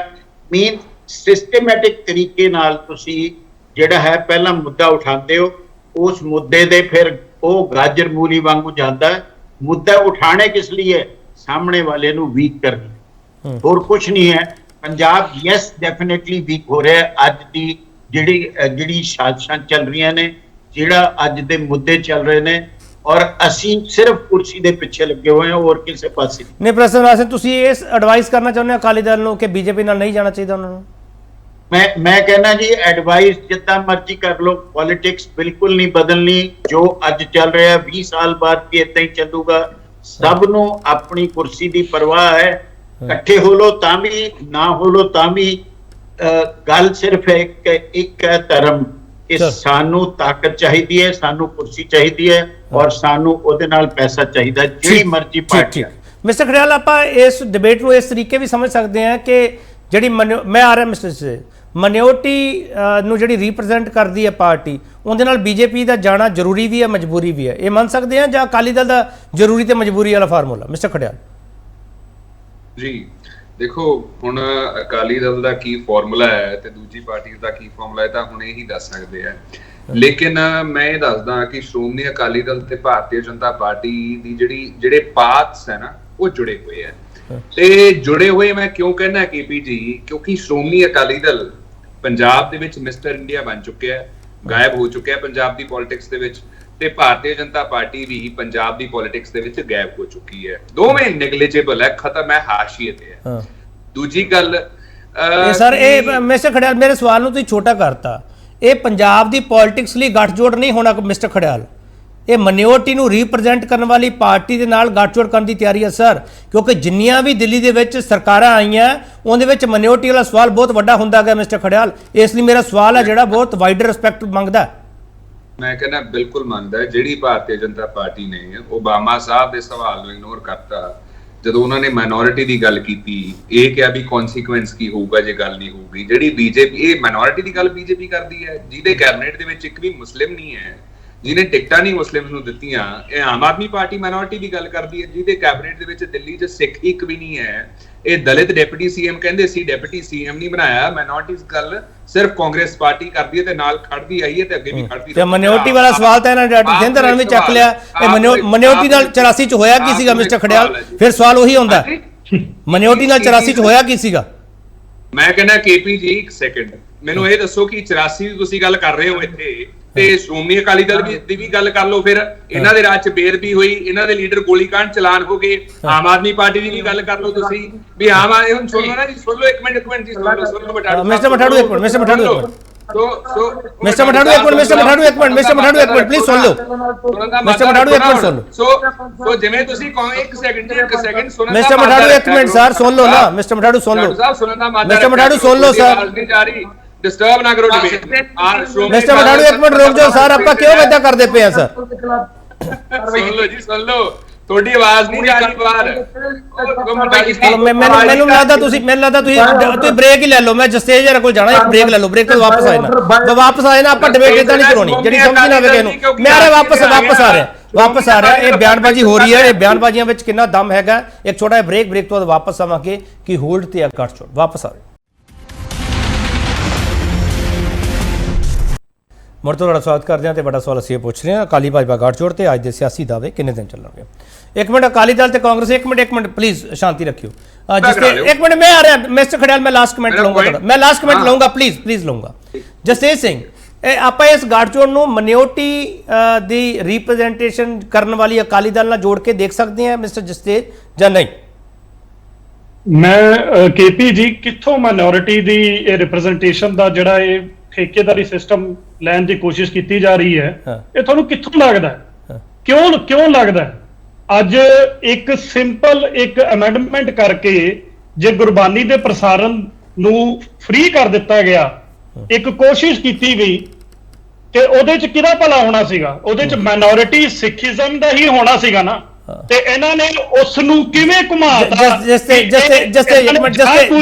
ਮੀਨ ਸਿਸਟੇਮੈਟਿਕ ਤਰੀਕੇ ਨਾਲ ਤੁਸੀਂ ਜਿਹੜਾ ਹੈ ਪਹਿਲਾਂ ਮੁੱਦਾ ਉਠਾਉਂਦੇ ਹੋ, ਉਸ ਮੁੱਦੇ ਦੇ ਫਿਰ ਉਹ ਗਾਜਰ ਮੂਲੀ ਵਾਂਗੂ ਜਾਂਦਾ ਹੈ। ਮੁੱਦਾ ਉਠਾਣੇ ਕਿਸ ਲਈ ਹੈ? ਸਾਹਮਣੇ ਵਾਲੇ ਨੂੰ ਵੀਕ ਕਰਨਾ, ਹੋਰ ਕੁਝ ਨਹੀਂ ਹੈ। ਪੰਜਾਬ ਯੈਸ ਡੈਫੀਨਿਟਲੀ ਵੀਕ ਹੋ ਰਿਹਾ ਹੈ। ਅੱਜ ਦੀ ਜਿਹੜੀ ਸਾਜ਼ਿਸ਼ਾਂ ਚੱਲ ਰਹੀਆਂ ਨੇ, ਜਿਹੜਾ ਅੱਜ ਦੇ ਮੁੱਦੇ ਚੱਲ ਰਹੇ ਨੇ, ਔਰ ਅਸੀਂ ਸਿਰਫ ਕੁਰਸੀ ਦੇ ਪਿੱਛੇ ਲੱਗੇ ਹੋਏ ਹਾਂ, ਹੋਰ ਕਿਸੇ ਪਾਸੇ ਨਹੀਂ। ਪ੍ਰੋਫੈਸਰ ਰਾਜ ਸਿੰਘ, ਤੁਸੀਂ ਇਸ ਐਡਵਾਈਸ ਕਰਨਾ ਚਾਹੁੰਦੇ ਹੋ ਅਕਾਲੀ ਦਲ ਨੂੰ ਕਿ ਬੀਜੇਪੀ ਨਾਲ ਨਹੀਂ ਜਾਣਾ ਚਾਹੀਦਾ ਉਹਨਾਂ ਨੂੰ? ਮੈਂ कहना जी एडवाइस जितना मर्जी कर लो, पॉलिटिक्स बिल्कुल नहीं बदलनी। जो अज चल रहा है 20 साल बाद भी इतना ही चलूगा। सब नू अपनी कुर्सी की परवाह है, इकट्ठे हो लो तां भी, ना हो लो तां भी। गल सिर्फ एक है धर्म कि सानू ताकत चाहिए है, सानू कुर्सी चाहिए है, और सानू ओदे नाल पैसा चाहिए, जिहड़ी मर्जी पार्टी। मिस्टर खड़ियाल, आप इस डिबेट को इस तरीके भी समझ सकते हैं कि ਜਿਹੜੀ ਮੈਂ ਆ ਰਿਹਾ ਮਿਸਟਰ ਸੇ ਮਾਈਨੋਰਟੀ ਨੂੰ ਜਿਹੜੀ ਰਿਪਰੈਜ਼ੈਂਟ ਕਰਦੀ ਹੈ ਪਾਰਟੀ, ਉਹਦੇ ਨਾਲ ਬੀਜੇਪੀ ਦਾ ਜਾਣਾ ਜ਼ਰੂਰੀ ਵੀ ਹੈ, ਮਜਬੂਰੀ ਵੀ ਹੈ, ਇਹ ਮੰਨ ਸਕਦੇ ਆ, ਜਾਂ ਅਕਾਲੀ ਦਲ ਦਾ ਜ਼ਰੂਰੀ ਤੇ ਮਜਬੂਰੀ ਵਾਲਾ ਫਾਰਮੂਲਾ? ਮਿਸਟਰ ਖੜਿਆਲ ਜੀ ਦੇਖੋ, ਹੁਣ ਅਕਾਲੀ ਦਲ ਦਾ ਕੀ ਫਾਰਮੂਲਾ ਹੈ ਤੇ ਦੂਜੀ ਪਾਰਟੀ ਦਾ ਕੀ ਫਾਰਮੂਲਾ ਹੈ ਤਾਂ ਹੁਣ ਇਹੀ ਦੱਸ ਸਕਦੇ ਆ। ਲੇਕਿਨ ਮੈਂ ਇਹ ਦੱਸਦਾ ਕਿ ਸ਼੍ਰੋਮਣੀ ਅਕਾਲੀ ਦਲ ਤੇ ਭਾਰਤੀ ਜਨਤਾ ਪਾਰਟੀ ਦੀ ਜਿਹੜੇ ਪਾਥਸ ਹੈ ਨਾ, ਉਹ ਜੁੜੇ ਹੋਏ ਆ। ਤੇ ਜੁੜੇ ਹੋਏ ਮੈਂ ਕਿਉਂ ਕਹਿਣਾ ਕੇਪੀ ਜੀ, ਕਿਉਂਕਿ ਸ਼੍ਰੋਮਣੀ ਅਕਾਲੀ ਦਲ ਪੰਜਾਬ ਦੇ ਵਿੱਚ ਮਿਸਟਰ ਇੰਡੀਆ ਬਣ ਚੁੱਕਿਆ ਹੈ, ਗਾਇਬ ਹੋ ਚੁੱਕਿਆ ਹੈ ਪੰਜਾਬ ਦੀ ਪੋਲਿਟਿਕਸ ਦੇ ਵਿੱਚ, ਤੇ ਭਾਰਤੀ ਜਨਤਾ ਪਾਰਟੀ ਵੀ ਪੰਜਾਬ ਦੀ ਪੋਲਿਟਿਕਸ ਦੇ ਵਿੱਚ ਗਾਇਬ ਹੋ ਚੁੱਕੀ ਹੈ। ਦੋਵੇਂ ਨੈਗਲੀਜੇਬਲ ਹੈ, ਖਤਮ ਹੈ, ਹਾਸ਼ੀਏ ਤੇ ਹੈ। ਦੂਜੀ ਗੱਲ ਸਰ, ਇਹ ਮਿਸਟਰ ਖੜਿਆਲ, ਮੇਰੇ ਸਵਾਲ ਨੂੰ ਤੁਸੀਂ ਛੋਟਾ ਕਰਤਾ। ਇਹ ਪੰਜਾਬ ਦੀ ਪੋਲਿਟਿਕਸ ਲਈ ਗੱਠਜੋੜ ਨਹੀਂ ਹੋਣਾ ਮਿਸਟਰ ਖੜਿਆਲ, ਇਹ ਮਾਈਨੋਰਟੀ ਨੂੰ ਰਿਪਰੈਜ਼ੈਂਟ ਕਰਨ ਵਾਲੀ ਪਾਰਟੀ ਦੇ ਨਾਲ ਗੱਠਜੋੜ ਕਰਨ ਦੀ ਤਿਆਰੀ ਹੈ ਸਰ, ਕਿਉਂਕਿ ਜਿੰਨੀਆਂ ਵੀ ਦਿੱਲੀ ਦੇ ਵਿੱਚ ਸਰਕਾਰਾਂ ਆਈਆਂ ਉਹਦੇ ਵਿੱਚ ਮਾਈਨੋਰਟੀ ਵਾਲਾ ਸਵਾਲ ਬਹੁਤ ਵੱਡਾ ਹੁੰਦਾ ਗਿਆ ਮਿਸਟਰ ਖੜਿਆਲ। ਇਸ ਲਈ ਮੇਰਾ ਸਵਾਲ ਹੈ ਜਿਹੜਾ ਬਹੁਤ ਵਾਈਡਰ ਰਿਸਪੈਕਟ ਮੰਗਦਾ। ਮੈਂ ਕਹਿੰਦਾ ਬਿਲਕੁਲ ਮੰਨਦਾ, ਜਿਹੜੀ ਭਾਰਤੀ ਜਨਤਾ ਪਾਰਟੀ ਨੇ ਓਬਾਮਾ ਸਾਹਿਬ ਦੇ ਸਵਾਲ ਨੂੰ ਇਗਨੋਰ ਕਰਤਾ ਜਦੋਂ ਉਹਨਾਂ ਨੇ ਮਾਈਨੋਰਿਟੀ ਦੀ ਗੱਲ ਕੀਤੀ, ਇਹ ਕਿਹਾ ਵੀ ਕਨਸੀਕੁਐਂਸ ਕੀ ਹੋਊਗਾ ਜੇ ਗੱਲ ਨਹੀਂ ਹੋਊਗੀ। ਜਿਹੜੀ ਬੀਜੇਪੀ, ਇਹ ਮਾਈਨੋਰਿਟੀ ਦੀ ਗੱਲ ਬੀਜੇਪੀ ਕਰਦੀ ਹੈ, ਜਿਹਦੇ ਕੈਬਨਿਟ ਦੇ ਵਿੱਚ ਇੱਕ ਵੀ ਮੁਸਲਿਮ ਨਹੀਂ ਹੈ, ਜਿਹਨੇ ਟਿਕਟਾਂ ਨਹੀਂ ਮੁਸਲਿਮਸ ਨੂੰ ਦਿੱਤੀਆਂ। ਇਹ ਆਮ ਆਦਮੀ ਪਾਰਟੀ ਮਾਈਨੋਰਿਟੀ ਦੀ ਗੱਲ ਕਰਦੀ ਹੈ, ਜਿਹਦੇ ਕੈਬਨਿਟ ਦੇ ਵਿੱਚ ਦਿੱਲੀ 'ਚ ਸਿੱਖ ਇੱਕ ਵੀ ਨਹੀਂ ਹੈ। ਇਹ ਦਲਿਤ ਡਿਪਟੀ ਸੀਐਮ ਕਹਿੰਦੇ ਸੀ, ਡਿਪਟੀ ਸੀਐਮ ਨਹੀਂ ਬਣਾਇਆ। ਮਾਈਨੋਰਿਟੀਜ਼ ਗੱਲ ਸਿਰਫ ਕਾਂਗਰਸ ਪਾਰਟੀ ਕਰਦੀ ਹੈ ਤੇ ਨਾਲ ਖੜਦੀ ਆਈ ਹੈ ਤੇ ਅੱਗੇ ਵੀ ਖੜਦੀ। ਤੇ ਮਾਈਨੋਰਿਟੀ ਵਾਲਾ ਸਵਾਲ ਤਾਂ ਇਹਨਾਂ ਡਾਕਟਰ ਸਿੰਧ ਰਨ ਵੀ ਚੱਕ ਲਿਆ। ਇਹ ਮਾਈਨੋਰਿਟੀ ਨਾਲ 84 ਚ ਹੋਇਆ ਕੀ ਸੀਗਾ ਮਿਸਟਰ ਖੜਿਆਲ? ਫਿਰ ਸਵਾਲ ਉਹੀ ਹੁੰਦਾ, ਮਾਈਨੋਰਿਟੀ ਨਾਲ 84 ਚ ਹੋਇਆ ਕੀ ਸੀਗਾ? ਮੈਂ ਕਹਿੰਦਾ ਕੇਪੀ ਜੀ ਇੱਕ ਸੈਕਿੰਡ ਮੈਨੂੰ ਇਹ ਦੱਸੋ ਕਿ 84 ਦੀ ਤੁਸੀਂ ਗੱਲ ਕਰ ਰਹੇ ਹੋ ਇੱਥੇ, ਤੇ ਸ਼੍ਰੋਮਣੀ ਅਕਾਲੀ ਦਲ ਦੀ ਵੀ ਗੱਲ ਕਰ ਲਓ। ਫਿਰ ਇਹਨਾਂ ਦੇ ਰਾਜ ਚ ਬੇਅਦਬੀ ਹੋਈ, ਇਹਨਾਂ ਦੇ ਲੀਡਰ ਗੋਲੀकांड ਚਲਾਨ ਹੋ ਗਏ। ਆਮ ਆਦਮੀ ਪਾਰਟੀ ਦੀ ਵੀ ਗੱਲ ਕਰ ਲਓ ਤੁਸੀਂ, ਵੀ ਆਮ ਆਦਮੀ, ਹੁਣ ਸੁਣੋ ਨਾ ਜੀ, ਸੁਣ ਲਓ ਇੱਕ ਮਿੰਟ ਜੀ, ਸੁਣ ਲਓ ਮਠਾੜੂ, ਮਿਸਟਰ ਮਠਾੜੂ ਇੱਕ ਮਿੰਟ, ਮਿਸਟਰ ਮਠਾੜੂ ਇੱਕ ਮਿੰਟ, ਮਿਸਟਰ ਮਠਾੜੂ ਇੱਕ ਮਿੰਟ, ਮਿਸਟਰ ਮਠਾੜੂ ਇੱਕ ਮਿੰਟ, ਮਿਸਟਰ ਮਠਾੜੂ ਇੱਕ ਮਿੰਟ ਪਲੀਜ਼ ਸੁਣ ਲਓ, ਮਿਸਟਰ ਮਠਾੜੂ ਇੱਕ ਮਿੰਟ ਸੁਣ ਲਓ। ਸੋ ਜਿਵੇਂ ਤੁਸੀਂ ਕਹੋ, ਇੱਕ ਸੈਕਿੰਡ ਸੁਣਨ ਦਾ ਮਿਸਟਰ ਮਠਾੜੂ ਇੱਕ ਮਿੰਟ ਸਰ ਸੁਣ ਲਓ ਨਾ, ਮਿਸਟਰ ਮਠਾੜੂ ਸੁਣ ਲਓ, ਮਿਸਟਰ ਮਠਾੜੂ ਸੁਣ ਲਓ ਸਰ, डिस्टर्ब ना करो डिबेट। मिस्टर मठाड़ू एक मिनट रुक जाओ सर, आपका क्यों वैदा करते पे हैं सर? सुन लो जी, सुन लो, थोड़ी आवाज नहीं जा रही बाहर। ਮੈਨੂੰ ਲੱਗਦਾ ਤੁਸੀਂ ਬ੍ਰੇਕ ਹੀ ਲੈ ਲਓ। ਮੈਂ ਜਸਤੇਜ ਜਰਾ ਕੋਲ ਜਾਣਾ, ਇੱਕ ਬ੍ਰੇਕ ਲੈ ਲਓ, ਬ੍ਰੇਕ ਤੋਂ ਵਾਪਸ ਆਏ ਨਾ, ਵਾਪਸ ਆਏ ਨਾ, ਆਪਾਂ ਡਿਬੇਟ ਇਦਾਂ ਨਹੀਂ ਕਰਾਉਣੀ, ਜਿਹੜੀ ਸਮਝ ਨਾ ਆਵੇ ਕਿਸੇ ਨੂੰ। ਮੇਰੇ ਵਾਪਸ ਆ ਰਿਹਾ ਇਹ ਬਿਆਨਬਾਜ਼ੀ ਹੋ ਰਹੀ ਹੈ। ਇਹ ਬਿਆਨਬਾਜ਼ੀਆਂ ਵਿੱਚ ਕਿੰਨਾ ਦਮ ਹੈਗਾ। ਇੱਕ ਛੋਟਾ ਜਿਹਾ ਬ੍ਰੇਕ ਤੋਂ ਬਾਅਦ ਵਾਪਸ ਆਵਾਂਗੇ ਕਿ ਹੋਲਡ ਤੇ ਕੱਟ ਛੋੜ ਵਾਪਸ ਆ। ਮੁੜ ਤੋਂ ਤੁਹਾਡਾ ਸਵਾਗਤ ਕਰਦੇ ਹਾਂ ਤੇ ਵੱਡਾ ਸਵਾਲ ਅਸੀਂ ਇਹ ਪੁੱਛ ਰਹੇ ਹਾਂ, ਅਕਾਲੀ ਭਾਜਪਾ ਗੱਠਜੋੜ ਤੇ ਅੱਜ ਦੇ ਸਿਆਸੀ ਦਾਅਵੇ ਕਿੰਨੇ ਦਿਨ ਚੱਲਣਗੇ? ਇੱਕ ਮਿੰਟ ਅਕਾਲੀ ਦਲ ਤੇ ਕਾਂਗਰਸ, ਇੱਕ ਮਿੰਟ ਪਲੀਜ਼ ਸ਼ਾਂਤੀ ਰੱਖਿਓ। ਇੱਕ ਮਿੰਟ ਮੈਂ ਆ ਰਿਹਾ ਮਿਸਟਰ ਖੜਿਆਲ, ਮੈਂ ਲਾਸਟ ਕਮੈਂਟ ਲਊਂਗਾ ਤੁਹਾਡਾ, ਮੈਂ ਲਾਸਟ ਕਮੈਂਟ ਲਊਂਗਾ, ਪਲੀਜ਼ ਲਊਂਗਾ। ਜਸਤੇਜ ਸਿੰਘ, ਆਪਾਂ ਇਸ ਗੱਠਜੋੜ ਨੂੰ ਮਾਈਨੋਰਟੀ ਦੀ ਰਿਪਰੈਜ਼ੈਂਟੇਸ਼ਨ ਕਰਨ ਵਾਲੀ ਅਕਾਲੀ ਦਲ ਨਾਲ ਜੋੜ ਕੇ ਦੇਖ ਸਕਦੇ ਹਾਂ ਮਿਸਟਰ ਜਸਤੇਜ, ਜਾਂ ਨਹੀਂ? ਮੈਂ ਕੇਪੀ ਜੀ, ਕਿੱਥੋਂ ਮਾਈਨੋਰਿਟੀ ਦੀ ਇਹ ਰਿਪਰੈਜ਼ੈਂਟੇਸ਼ਨ ਦਾ ਜਿਹੜਾ ਇਹ ਠੇਕੇਦਾਰੀ ਸਿਸਟਮ ਲੈਣ ਦੀ ਕੋਸ਼ਿਸ਼ ਕੀਤੀ ਜਾ ਰਹੀ ਹੈ, ਇਹ ਤੁਹਾਨੂੰ ਕਿੱਥੋਂ ਲੱਗਦਾ? ਕਿਉਂ ਲੱਗਦਾ? ਅੱਜ ਇੱਕ ਸਿੰਪਲ ਇੱਕ ਅਮੈਂਡਮੈਂਟ ਕਰਕੇ ਜੇ ਗੁਰਬਾਨੀ ਦੇ ਪ੍ਰਸਾਰਣ ਨੂੰ ਫ੍ਰੀ ਕਰ ਦਿੱਤਾ ਗਿਆ, ਇੱਕ ਕੋਸ਼ਿਸ਼ ਕੀਤੀ ਗਈ, ਤੇ ਉਹਦੇ ਚ ਕਿਹਦਾ ਭਲਾ ਹੋਣਾ ਸੀਗਾ? ਉਹਦੇ ਚ ਮਾਈਨੋਰਿਟੀ ਸਿੱਖੀਜ਼ਮ ਦਾ ਹੀ ਹੋਣਾ ਸੀਗਾ ਨਾ। ਤੇ ਇਹਨਾਂ ਨੇ ਉਸ ਨੂੰ ਕਿਵੇਂ ਘੁਮਾਤਾ?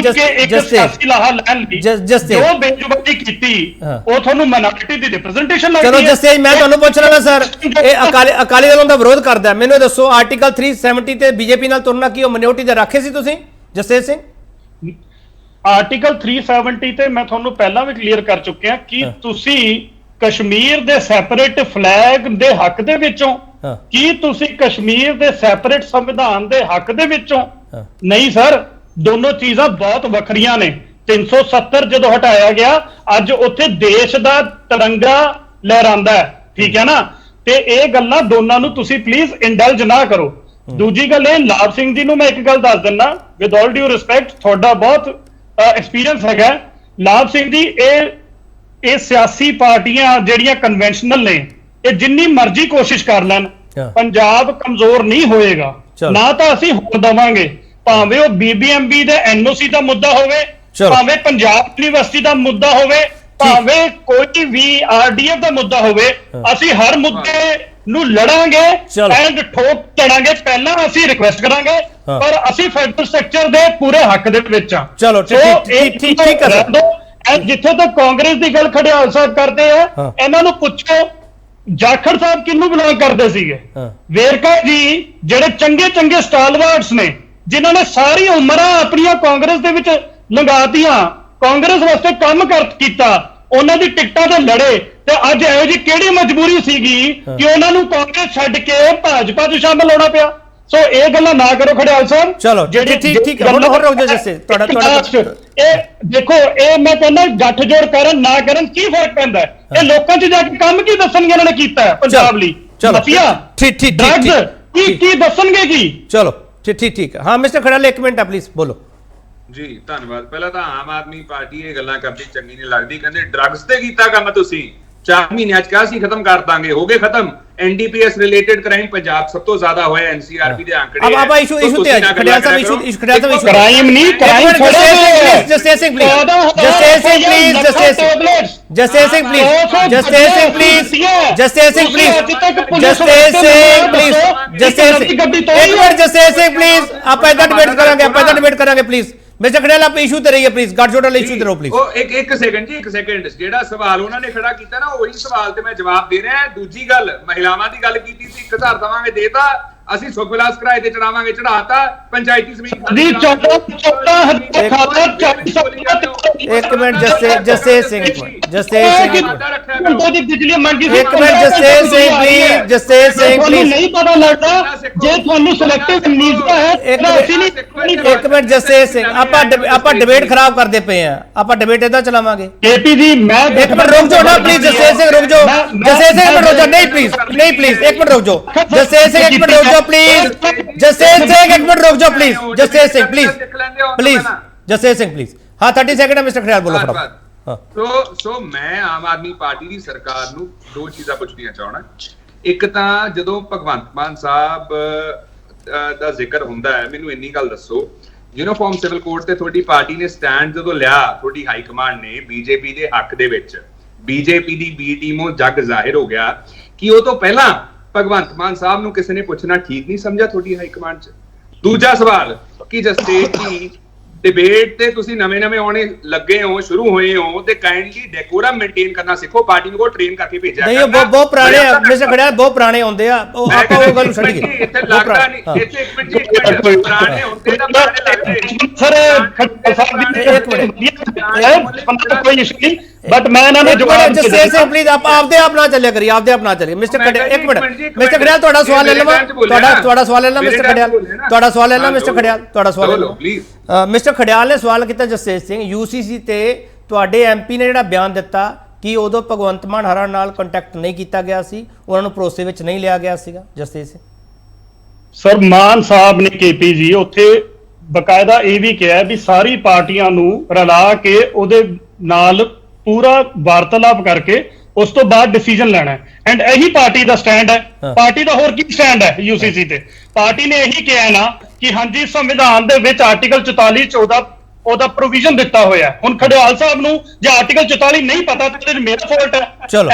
ਜੋ ਬੇਜ਼ੁਬਾਨੀ ਕੀਤੀ ਉਹ ਤੁਹਾਨੂੰ ਮਾਈਨੋਰਿਟੀ ਦੀ ਰਿਪਰੈਜ਼ੈਂਟੇਸ਼ਨ ਲੱਗਦੀ ਹੈ। ਚਲੋ ਜਸਤੇਜ, ਮੈਂ ਤੁਹਾਨੂੰ ਪੁੱਛ ਰਿਹਾ ਸਰ, ਇਹ ਅਕਾਲੀ ਦਲ ਦਾ ਵਿਰੋਧ ਕਰਦਾ, ਮੈਨੂੰ ਇਹ ਦੱਸੋ ਆਰਟੀਕਲ 370 ਤੇ ਬੀਜੇਪੀ ਨਾਲ ਤੁਰਨਾ ਕੀ ਉਹ ਮਾਈਨੋਰਿਟੀ ਦੇ ਰਾਖੇ ਸੀ ਤੁਸੀਂ ਜਸਤੇਜ ਸਿੰਘ? ਆਰਟੀਕਲ 370 ਤੇ ਮੈਂ ਤੁਹਾਨੂੰ ਪਹਿਲਾਂ ਵੀ ਕਲੀਅਰ ਕਰ ਚੁੱਕਿਆ ਕਿ ਤੁਸੀਂ ਕਸ਼ਮੀਰ ਦੇ ਸੈਪਰੇਟ ਫਲੈਗ ਦੇ ਹੱਕ ਦੇ ਵਿੱਚੋਂ, ਕੀ ਤੁਸੀਂ ਕਸ਼ਮੀਰ ਦੇ ਸੈਪਰੇਟ ਸੰਵਿਧਾਨ ਦੇ ਹੱਕ ਦੇ ਵਿੱਚੋਂ? ਨਹੀਂ ਸਰ, ਦੋਨੋਂ ਚੀਜ਼ਾਂ ਬਹੁਤ ਵੱਖਰੀਆਂ ਨੇ। 370 ਜਦੋਂ ਹਟਾਇਆ ਗਿਆ, ਅੱਜ ਉੱਥੇ ਦੇਸ਼ ਦਾ ਤਿਰੰਗਾ ਲਹਿਰਾਂਦਾ ਹੈ, ਠੀਕ ਹੈ ਨਾ? ਤੇ ਇਹ ਗੱਲਾਂ ਦੋਨਾਂ ਨੂੰ ਤੁਸੀਂ ਪਲੀਜ਼ ਇੰਡਲਜ ਨਾ ਕਰੋ। ਦੂਜੀ ਗੱਲ ਇਹ, ਲਾਭ ਸਿੰਘ ਜੀ ਨੂੰ ਮੈਂ ਇੱਕ ਗੱਲ ਦੱਸ ਦਿੰਦਾ, ਵਿਦ ਆਲ ਡਿਊ ਰਿਸਪੈਕਟ, ਤੁਹਾਡਾ ਬਹੁਤ ਐਕਸਪੀਰੀਅੰਸ ਹੈਗਾ। ਲਾਭ ਸਿੰਘ ਜੀ, ਇਹ ਸਿਆਸੀ ਪਾਰਟੀਆਂ ਜਿਹੜੀਆਂ ਕਨਵੈਨਸ਼ਨਲ ਨੇ, ਇਹ ਜਿੰਨੀ ਮਰਜ਼ੀ ਕੋਸ਼ਿਸ਼ ਕਰ ਲੈਣ, ਪੰਜਾਬ ਕਮਜ਼ੋਰ ਨਹੀਂ ਹੋਏਗਾ। ਨਾ ਤਾਂ ਅਸੀਂ ਹੋਣ ਦੇਵਾਂਗੇ, ਭਾਵੇਂ ਉਹ BBMB ਦੇ NOC ਦਾ ਮੁੱਦਾ ਹੋਵੇ, ਭਾਵੇਂ ਪੰਜਾਬ ਯੂਨੀਵਰਸਿਟੀ ਦਾ ਮੁੱਦਾ ਹੋਵੇ, ਭਾਵੇਂ ਕੋਈ ਵੀ RDF ਦਾ ਮੁੱਦਾ ਹੋਵੇ, ਅਸੀਂ ਹਰ ਮੁੱਦੇ ਨੂੰ ਲੜਾਂਗੇ ਐਂਡ ਠੋਕ ਚੜਾਂਗੇ। ਪਹਿਲਾਂ ਅਸੀਂ ਰਿਕੁਐਸਟ ਕਰਾਂਗੇ, ਪਰ ਅਸੀਂ ਫੈਡਰਲ ਸਟਰਕਚਰ ਦੇ ਪੂਰੇ ਹੱਕ ਦੇ ਵਿੱਚ ਆ। ਚਲੋ ਠੀਕ ਹੈ। ਜਿੱਥੇ ਤੱਕ ਕਾਂਗਰਸ ਦੀ ਗੱਲ ਖੜਿਆਲ ਸਾਹਿਬ ਕਰਦੇ ਆ, ਇਹਨਾਂ ਨੂੰ ਪੁੱਛੋ ਜਾਖੜ ਸਾਹਿਬ ਕਿਹਨੂੰ ਬਿਲੋਂਗ ਕਰਦੇ ਸੀਗੇ? ਵੇਰਕਾ ਜੀ, ਜਿਹੜੇ ਚੰਗੇ ਚੰਗੇ ਸਟਾਲਵਰਟਸ ਨੇ, ਜਿਨ੍ਹਾਂ ਨੇ ਸਾਰੀ ਉਮਰਾਂ ਆਪਣੀਆਂ ਕਾਂਗਰਸ ਦੇ ਵਿੱਚ ਲੰਘਾਤੀਆਂ, ਕਾਂਗਰਸ ਵਾਸਤੇ ਕੰਮ ਕੀਤਾ, ਉਹਨਾਂ ਦੀ ਟਿਕਟਾਂ ਤੇ ਲੜੇ, ਤੇ ਅੱਜ ਇਹੋ ਜਿਹੀ ਕਿਹੜੀ ਮਜਬੂਰੀ ਸੀਗੀ ਕਿ ਉਹਨਾਂ ਨੂੰ ਕਾਂਗਰਸ ਛੱਡ ਕੇ ਭਾਜਪਾ 'ਚ ਸ਼ਾਮਲ ਹੋਣਾ ਪਿਆ? ਸੋ ਇਹ ਗੱਲਾਂ ਨਾ ਕਰੋ ਖੜਿਆਲ ਸਾਹਿਬ। ਚਲੋ ਠੀਕ ਹੈ, ਹੁਣ ਰੁਕ ਜਾਓ ਜੱਸੇ, ਤੁਹਾਡਾ ਇਹ ਦੇਖੋ, ਇਹ ਮੈਂ ਕਹਿੰਦਾ ਗੱਠਜੋੜ ਕਰਨ ਨਾ ਕਰਨ ਕੀ ਫਰਕ ਪੈਂਦਾ? ਇਹ ਲੋਕਾਂ 'ਚ ਜਾ ਕੇ ਕੰਮ ਕੀ ਦੱਸਣਗੇ ਇਹਨਾਂ ਨੇ ਕੀਤਾ ਪੰਜਾਬ ਲਈ? ਕੀ ਦੱਸਣਗੇ ਕੀ? ਚਲੋ ਠੀਕ ਹੈ। ਹਾਂ ਮਿਸਟਰ ਖੜਿਆਲ, 1 ਮਿੰਟ ਪਲੀਜ਼ ਬੋਲੋ ਜੀ। ਧੰਨਵਾਦ। ਪਹਿਲਾਂ ਤਾਂ ਆਮ ਆਦਮੀ ਪਾਰਟੀ ਇਹ ਗੱਲਾਂ ਕਰਦੀ ਚੰਗੀ ਨਹੀਂ ਲੱਗਦੀ। ਕਹਿੰਦੇ ਡਰੱਗਸ ਤੇ ਕੀਤਾ ਕੰਮ ਤੁਸੀਂ, 4 ਮਹੀਨਿਆਂ 'ਚ ਕਿਹਾ ਸੀ ਖਤਮ ਕਰ ਦਾਂਗੇ, ਹੋ ਗਏ ਖਤਮ। NDPS ਰਿਲੇਟਡ ਕ੍ਰਾਈਮ ਪੰਜਾਬ ਸਭ ਤੋਂ ਜ਼ਿਆਦਾ ਹੋਇਆ, NCRP ਦੇ ਆંકੜੇ। अब आप इशू पे आ खड़ियाल साहब, इशू क्राइम नहीं, क्राइम जसतेज सिंह प्लीज आप इधर डिबेट करांगे प्लीज। मिस्टर खड़ियाल आप इशू ते रहिए प्लीज, गठजोड़ वाले इशू ते रहो प्लीज। ਉਹ ਇੱਕ ਸੈਕਿੰਡ ਜੀ, 1 ਸੈਕਿੰਡ। ਜਿਹੜਾ ਸਵਾਲ ਉਹਨਾਂ ਨੇ ਖੜਾ ਕੀਤਾ ਨਾ, ਉਹੀ ਸਵਾਲ ਤੇ ਮੈਂ ਜਵਾਬ ਦੇ ਰਿਹਾ। ਦੂਜੀ ਗੱਲ, ਮਹਿਲਾਵਾਂ ਦੀ ਗੱਲ ਕੀਤੀ ਸੀ, 1000 ਦਵਾਂਗੇ ਦੇਤਾ, ਅਸੀਂ ਸੁਖ ਵਿਲਾਸ ਕਿਰਾਏ ਤੇ ਚੜਾਵਾਂਗੇ, ਚੜਾਤਾ। ਪੰਚਾਇਤੀ ਸਮੀਤ एक मिनट जसतेज सिंह प्लीज। नहीं पता लगता जे ਤੁਹਾਨੂੰ ਸਿਲੈਕਟਿਵ ਅਮਨੀਜ਼ੀਆ ਹੈ। एक मिनट जसतेज सिंह, ਆਪਾਂ ਡਿਬੇਟ ਖਰਾਬ ਕਰਦੇ ਪਏ ਆ, ਆਪਾਂ ਡਿਬੇਟ ਇਦਾਂ ਚਲਾਵਾਂਗੇ। KP ਜੀ ਮੈਂ 1 ਮਿੰਟ रुक जाओ ना प्लीज, जसतेज सिंह रुक जाओ, जसतेज सिंह 1 मिनट रुक जाओ, नहीं प्लीज 1 मिनट रुक जाओ, जसतेज सिंह 1 मिनट रुक जाओ प्लीज, जसतेज सिंह 1 मिनट रुक जाओ please, Jastej Singh please, Jastej Singh please. हाँ 30 सेकंड है मिस्टर खड़ियाल, बोलो फटाफट। ਸੋ ਮੈਂ ਆਮ ਆਦਮੀ ਪਾਰਟੀ ਦੀ ਸਰਕਾਰ ਨੂੰ 2 ਚੀਜ਼ਾਂ ਪੁੱਛਣੀਆਂ ਚਾਹਣਾ। ਇੱਕ ਤਾਂ ਜਦੋਂ ਭਗਵੰਤ ਮਾਨ ਸਾਹਿਬ ਦਾ ਜ਼ਿਕਰ ਹੁੰਦਾ ਹੈ, ਮੈਨੂੰ ਇੰਨੀ ਗੱਲ ਦੱਸੋ, ਯੂਨੀਫਾਰਮ ਸਿਵਲ ਕੋਡ ਤੇ ਤੁਹਾਡੀ ਪਾਰਟੀ ਨੇ ਸਟੈਂਡ ਜਦੋਂ ਲਿਆ, ਤੁਹਾਡੀ ਹਾਈ ਕਮਾਂਡ ਨੇ BJP ਦੇ ਹੱਕ ਦੇ ਵਿੱਚ, BJP ਦੀ B ਟੀਮੋਂ ਜੱਗ ਜ਼ਾਹਿਰ ਹੋ ਗਿਆ ਕਿ ਉਹ ਤੋਂ ਪਹਿਲਾਂ ਭਗਵੰਤ ਮਾਨ ਸਾਹਿਬ ਨੂੰ ਕਿਸੇ ਨੇ ਪੁੱਛਣਾ ਠੀਕ ਨਹੀਂ ਸਮਝਿਆ ਤੁਹਾਡੀ ਹਾਈ ਕਮਾਂਡ 'ਚ? ਦੂਜਾ ਸਵਾਲ ਕਿ ਜਸਟੇਜ ਦੀ डिबेट ਤੇ ਤੁਸੀਂ ਨਵੇਂ ਆਉਣੇ ਲੱਗੇ ਹੋ, ਸ਼ੁਰੂ ਹੋਏ ਹੋ, ਤੇ ਕਾਈਂਡਲੀ ਡੈਕੋਰਮ ਮੇਨਟੇਨ ਕਰਨਾ ਸਿੱਖੋ। ਪਾਰਟੀ ਨੂੰ ਕੋ ਟ੍ਰੇਨ ਕਰਕੇ ਭੇਜਿਆ ਨਹੀਂ, ਉਹ ਬਹੁਤ ਪੁਰਾਣੇ ਆ ਮਿਸਟਰ ਖੜਿਆਲ, ਬਹੁਤ ਪੁਰਾਣੇ ਹੁੰਦੇ ਆ, ਉਹ ਆਪਾਂ ਉਹ ਗੱਲ ਛੱਡ ਗਏ। ਇੱਥੇ ਲੱਗਦਾ ਨਹੀਂ, ਇੱਥੇ 1 ਮਿੰਟ ਜੀ, ਪੁਰਾਣੇ ਹੁੰਦੇ ਤਾਂ ਪੁਰਾਣੇ ਲੱਗਦੇ ਸਰ। ਕੋਈ ਇਸ਼ੂ ਨਹੀਂ, ਬਟ ਮੈਂ ਇਹਨਾਂ ਨੂੰ ਜਵਾਬ ਜਸਟੇਜ ਸਿੰਘ ਪਲੀਜ਼ ਆਪਦੇ ਆਪ ਨਾ ਚੱਲਿਆ ਕਰੀਏ, ਆਪਦੇ ਆਪ ਨਾ ਚੱਲੀਏ। Mister Kharial 1 minute, mister Kharial ਤੁਹਾਡਾ ਸਵਾਲ ਲੈ ਲਵਾਂ, ਤੁਹਾਡਾ ਸਵਾਲ ਲੈ ਲਾਂ ਮਿਸਟਰ ਖੜਿਆਲ, ਤੁਹਾਡਾ ਸਵਾਲ ਲੈ ਲਾਂ ਮਿਸਟਰ ਖੜਿਆਲ, ਤੁਹਾਡਾ ਸਵਾਲ ਲੈ ਲਓ ਪਲੀਜ਼। ਮਿਸਟਰ ਖੜਿਆਲ ਨੇ ਸਵਾਲ ਕੀਤਾ ਜਸਤੇਜ ਸਿੰਘ, UCC ਤੇ ਤੁਹਾਡੇ MP ਨੇ ਜਿਹੜਾ ਬਿਆਨ ਦਿੱਤਾ ਕਿ ਉਦੋਂ ਭਗਵੰਤ ਮਾਨ ਹਰਾਂ ਨਾਲ ਕੰਟੈਕਟ ਨਹੀਂ ਕੀਤਾ ਗਿਆ ਸੀ, ਉਹਨਾਂ ਨੂੰ ਭਰੋਸੇ ਵਿੱਚ ਨਹੀਂ ਲਿਆ ਗਿਆ ਸੀਗਾ। ਜਸਤੇਜ ਸਿੰਘ ਸਰ, ਮਾਨ ਸਾਹਿਬ ਨੇ KP ਜੀ ਉੱਥੇ ਬਕਾਇਦਾ ਇਹ ਵੀ ਕਿਹਾ ਵੀ ਸਾਰੀ ਪਾਰਟੀਆਂ ਨੂੰ ਰਲਾ ਕੇ ਉਹਦੇ ਨਾਲ ਪੂਰਾ ਵਾਰਤਾਲਾਪ ਕਰਕੇ ਉਸ ਤੋਂ ਬਾਅਦ ਡਿਸੀਜਨ ਲੈਣਾ ਹੈ। ਐਂਡ ਇਹੀ ਪਾਰਟੀ ਦਾ ਸਟੈਂਡ ਹੈ। ਪਾਰਟੀ ਦਾ ਹੋਰ ਕੀ ਸਟੈਂਡ ਹੈ UCC ਤੇ? ਪਾਰਟੀ ਨੇ ਇਹੀ ਕਿਹਾ ਨਾ ਕਿ ਹਾਂਜੀ ਸੰਵਿਧਾਨ ਦੇ ਵਿੱਚ ਆਰਟੀਕਲ 44 14 ਉਹਦਾ ਪ੍ਰੋਵੀਜ਼ਨ ਦਿੱਤਾ ਹੋਇਆ। ਹੁਣ ਖੜਿਆਲ ਸਾਹਿਬ ਨੂੰ ਜੇ ਆਰਟੀਕਲ 44 ਨਹੀਂ ਪਤਾ ਤਾਂ ਇਹ ਮੇਰਾ ਫਾਲਟ ਹੈ।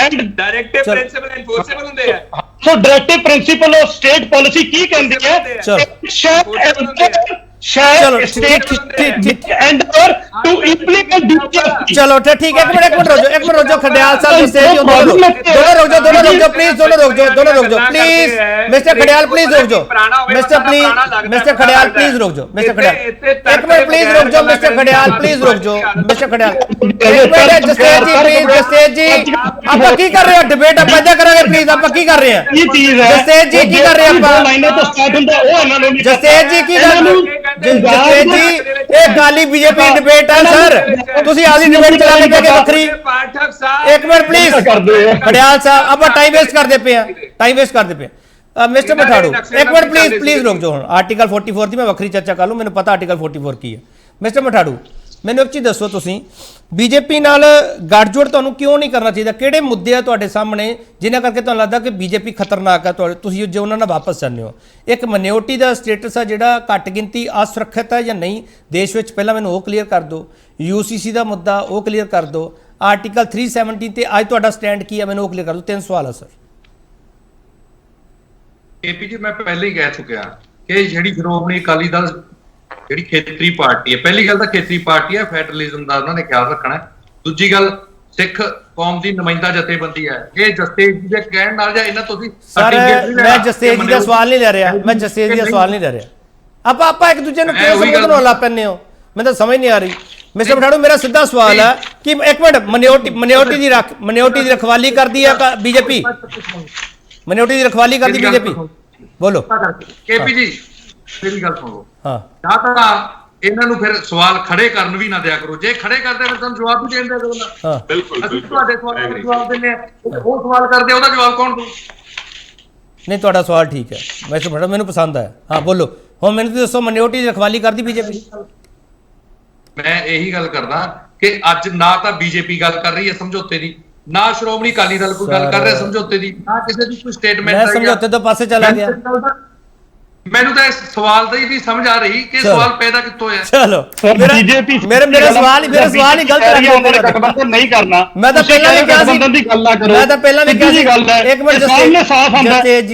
ਐਂਡ ਡਾਇਰੈਕਟਿਵ ਪ੍ਰਿੰਸੀਪਲ ਐਨਫੋਰਸੇਬਲ ਹੁੰਦੇ ਆ। So directive principle of state policy ਕੀ ਕਹਿੰਦੀ ਹੈ? चलो ठीक and to implement चलो ठीक, 1 मिनट रुक जाओ, खड़ियाल साहब दोनों रुक जाओ, रुक जाओ प्लीज, दोनों रुक जाओ प्लीज। मिस्टर खड़ियाल प्लीज रुक जाओ, मिस्टर खड़ियाल प्लीज रुक जाओ, मिस्टर खड़ियाल एक मिनट प्लीज रुक जाओ, मिस्टर खड़ियाल प्लीज रुक जाओ, मिस्टर खड़ियाल एक मिनट। जसतेज जी प्लीज, जसतेज जी आप की कर रहे हो डिबेट आप पैदा करेंगे प्लीज, आप की कर रहे हैं जसतेज जी की कर रहे हैं आप, जसतेज जी की जसतेज जी ਇਹ ਗਾਲੀ ਬੀਜੇਪੀ ਡਿਬੇਟ ਹੈ ਸਰ, ਤੁਸੀਂ ਆਦੀ ਡਿਬੇਟ ਚਲਾ ਕੇ ਬੈਠੇ ਵੱਖਰੀ। ਇੱਕ ਮਿੰਟ ਪਲੀਜ਼ ਖੜਿਆਲ ਸਾਹਿਬ, ਆਪਾਂ ਟਾਈਮ ਵੇਸਟ ਕਰਦੇ ਪਏ ਆ, ਟਾਈਮ ਵੇਸਟ ਕਰਦੇ ਪਏ ਆ। ਮਿਸਟਰ ਮਠਾੜੂ ਇੱਕ ਮਿੰਟ ਪਲੀਜ਼ ਰੁਕ ਜਾਓ। ਹੁਣ ਆਰਟੀਕਲ 44 ਦੀ ਮੈਂ ਵੱਖਰੀ ਚਰਚਾ ਕਰ ਲੂੰ, ਮੈਨੂੰ ਪਤਾ ਆਰਟੀਕਲ 44 ਕੀ ਹੈ। ਮਿਸਟਰ ਮਠਾੜੂ ਮੈਨੂੰ ਇੱਕ ਚੀਜ਼ ਦੱਸੋ, ਤੁਸੀਂ ਬੀਜੇਪੀ ਨਾਲ ਗੱਠਜੋੜ ਤੁਹਾਨੂੰ ਕਿਉਂ ਨਹੀਂ ਕਰਨਾ ਚਾਹੀਦਾ? ਕਿਹੜੇ ਮੁੱਦੇ ਆ ਤੁਹਾਡੇ ਸਾਹਮਣੇ ਜਿਨ੍ਹਾਂ ਕਰਕੇ ਤੁਹਾਨੂੰ ਲੱਗਦਾ ਕਿ ਬੀਜੇਪੀ ਖਤਰਨਾਕ ਹੈ, ਤੁਸੀਂ ਜੇ ਉਹਨਾਂ ਨਾਲ ਵਾਪਸ ਜਾਂਦੇ ਹੋ? ਇੱਕ ਮਿਨੋਰਟੀ ਦਾ ਸਟੇਟਸ ਆ ਜਿਹੜਾ ਘੱਟ ਗਿਣਤੀ ਅਸੁਰੱਖਿਅਤ ਹੈ ਜਾਂ ਨਹੀਂ ਦੇਸ਼ ਵਿੱਚ, ਪਹਿਲਾਂ ਮੈਨੂੰ ਉਹ ਕਲੀਅਰ ਕਰ ਦਿਓ। UCC ਦਾ ਮੁੱਦਾ ਉਹ ਕਲੀਅਰ ਕਰ ਦਿਓ। ਆਰਟੀਕਲ 370 ਤੇ ਅੱਜ ਤੁਹਾਡਾ ਸਟੈਂਡ ਕੀ ਹੈ ਮੈਨੂੰ ਉਹ ਕਲੀਅਰ ਕਰ ਦਿਓ। 3 ਸਵਾਲ ਆ ਸਰ। KP ਜੀ ਮੈਂ ਪਹਿਲੇ ਹੀ ਕਹਿ ਚੁੱਕਿਆ ਕਿ ਜਿਹੜੀ ਸ਼੍ਰੋਮਣੀ ਅਕਾਲੀ ਦਲ ਜਿਹੜੀ ਖੇਤਰੀ ਪਾਰਟੀ ਹੈ, ਪਹਿਲੀ ਗੱਲ ਤਾਂ ਖੇਤਰੀ ਪਾਰਟੀ ਹੈ, ਫੈਡਰਲਿਜ਼ਮ ਦਾ ਉਹਨਾਂ ਨੇ ਖਿਆਲ ਰੱਖਣਾ। ਦੂਜੀ ਗੱਲ ਸਿੱਖ ਕੌਮ ਦੀ ਨੁਮਾਇੰਦਾ ਜਥੇਬੰਦੀ ਹੈ। ਇਹ ਜਸਤੇਜ ਜੀ ਦੇ ਕਹਿਣ ਨਾਲ ਜਾਂ ਇਹਨਾਂ ਤੁਸੀਂ ਸਰ ਮੈਂ ਜਸਤੇਜ ਜੀ ਦਾ ਸਵਾਲ ਨਹੀਂ ਲੈ ਰਿਹਾ, ਮੈਂ ਜਸਤੇਜ ਜੀ ਦਾ ਸਵਾਲ ਨਹੀਂ ਲੈ ਰਿਹਾ। ਆਪਾਂ ਇੱਕ ਦੂਜੇ ਨੂੰ ਕਿਉਂ ਸਮਝਣ ਵਾਲਾ ਪੈਂਦੇ ਹੋ, ਮੈਨੂੰ ਤਾਂ ਸਮਝ ਨਹੀਂ ਆ ਰਹੀ। ਮਿਸਟਰ ਮਠਾੜੂ ਮੇਰਾ ਸਿੱਧਾ ਸਵਾਲ ਹੈ ਕਿ ਇੱਕ ਮਿੰਟ ਮਿਨੋਰਟੀ ਦੀ ਰਖਵਾਲੀ ਕਰਦੀ ਹੈ ਬੀਜੇਪੀ, ਮਿਨੋਰਟੀ ਦੀ ਰਖਵਾਲੀ ਕਰਦੀ ਬੀਜੇਪੀ, ਬੋਲੋ। KP ਜੀ ਮੇਰੀ ਗੱਲ ਸੁਣੋ, ਹਾਂ ਜਾਂ ਤਾਂ ਇਹਨਾਂ ਨੂੰ ਫਿਰ ਸਵਾਲ ਖੜੇ ਕਰਨ ਵੀ ਨਾ ਦਿਆ ਕਰੋ, ਜੇ ਖੜੇ ਕਰਦੇ ਫਿਰ ਤੁਹਾਨੂੰ ਜਵਾਬ ਵੀ ਦੇਣ ਦਿਆ ਕਰੋ ਨਾ। ਬਿਲਕੁਲ ਅਸੀਂ ਤੁਹਾਡੇ ਸਵਾਲਾਂ ਦਾ ਜਵਾਬ ਦਿੰਦੇ ਆ, ਉਹ ਸਵਾਲ ਕਰਦੇ ਉਹਦਾ ਜਵਾਬ ਕੌਣ ਦਊ? ਨਹੀਂ ਤੁਹਾਡਾ ਸਵਾਲ ਠੀਕ ਹੈ ਮਿਸਟਰ ਮਠਾੜੂ, ਮੈਨੂੰ ਪਸੰਦ ਆਇਆ। ਹਾਂ ਬੋਲੋ ਹੁਣ ਮੈਨੂੰ ਤੁਸੀਂ ਦੱਸੋ, ਮਿਨੋਰਟੀ ਦੀ ਰਖਵਾਲੀ ਕਰਦੀ ਬੀਜੇਪੀ? ਮੈਂ ਇਹੀ ਗੱਲ ਕਰਦਾ ਕਿ ਅੱਜ ਨਾ ਤਾਂ ਬੀਜੇਪੀ ਗੱਲ ਕਰ ਰਹੀ ਹੈ ਸਮਝੌਤੇ ਦੀ, ਨਾ ਸ਼੍ਰੋਮਣੀ ਅਕਾਲੀ ਦਲ ਕੋਈ ਗੱਲ ਕਰ ਰਿਹਾ ਸਮਝੌਤੇ ਦੀ, ਨਾ ਕਿਸੇ ਦੀ ਕੋਈ ਸਟੇਟਮੈਂਟ ਮੈਂ ਸਮਝੌਤੇ ਤੋਂ ਪਾਸੇ ਚਲਾ ਗਿਆ। ਮੈਨੂੰ ਤਾਂ ਇਸ ਸਵਾਲ ਦੀ ਨਹੀਂ ਸਮਝ ਆ ਰਹੀ ਕਿ ਸਵਾਲ ਪੈਦਾ ਕਿੱਥੋਂ ਹੋਇਆ। ਚਲੋ ਮੇਰਾ ਸਵਾਲ ਹੀ ਗਲਤ ਗਠਬੰਧਨ ਨਹੀਂ ਕਰਨਾ। ਮੈਂ ਤਾਂ ਪਹਿਲਾਂ ਵੀ ਕਿਹਾ ਸੀ, ਦੀ ਗੱਲ ਨਾ ਕਰੋ। ਮੈਂ ਤਾਂ ਪਹਿਲਾਂ ਵੀ ਕਿਹਾ ਸੀ, ਇੱਕ ਮਿੰਟ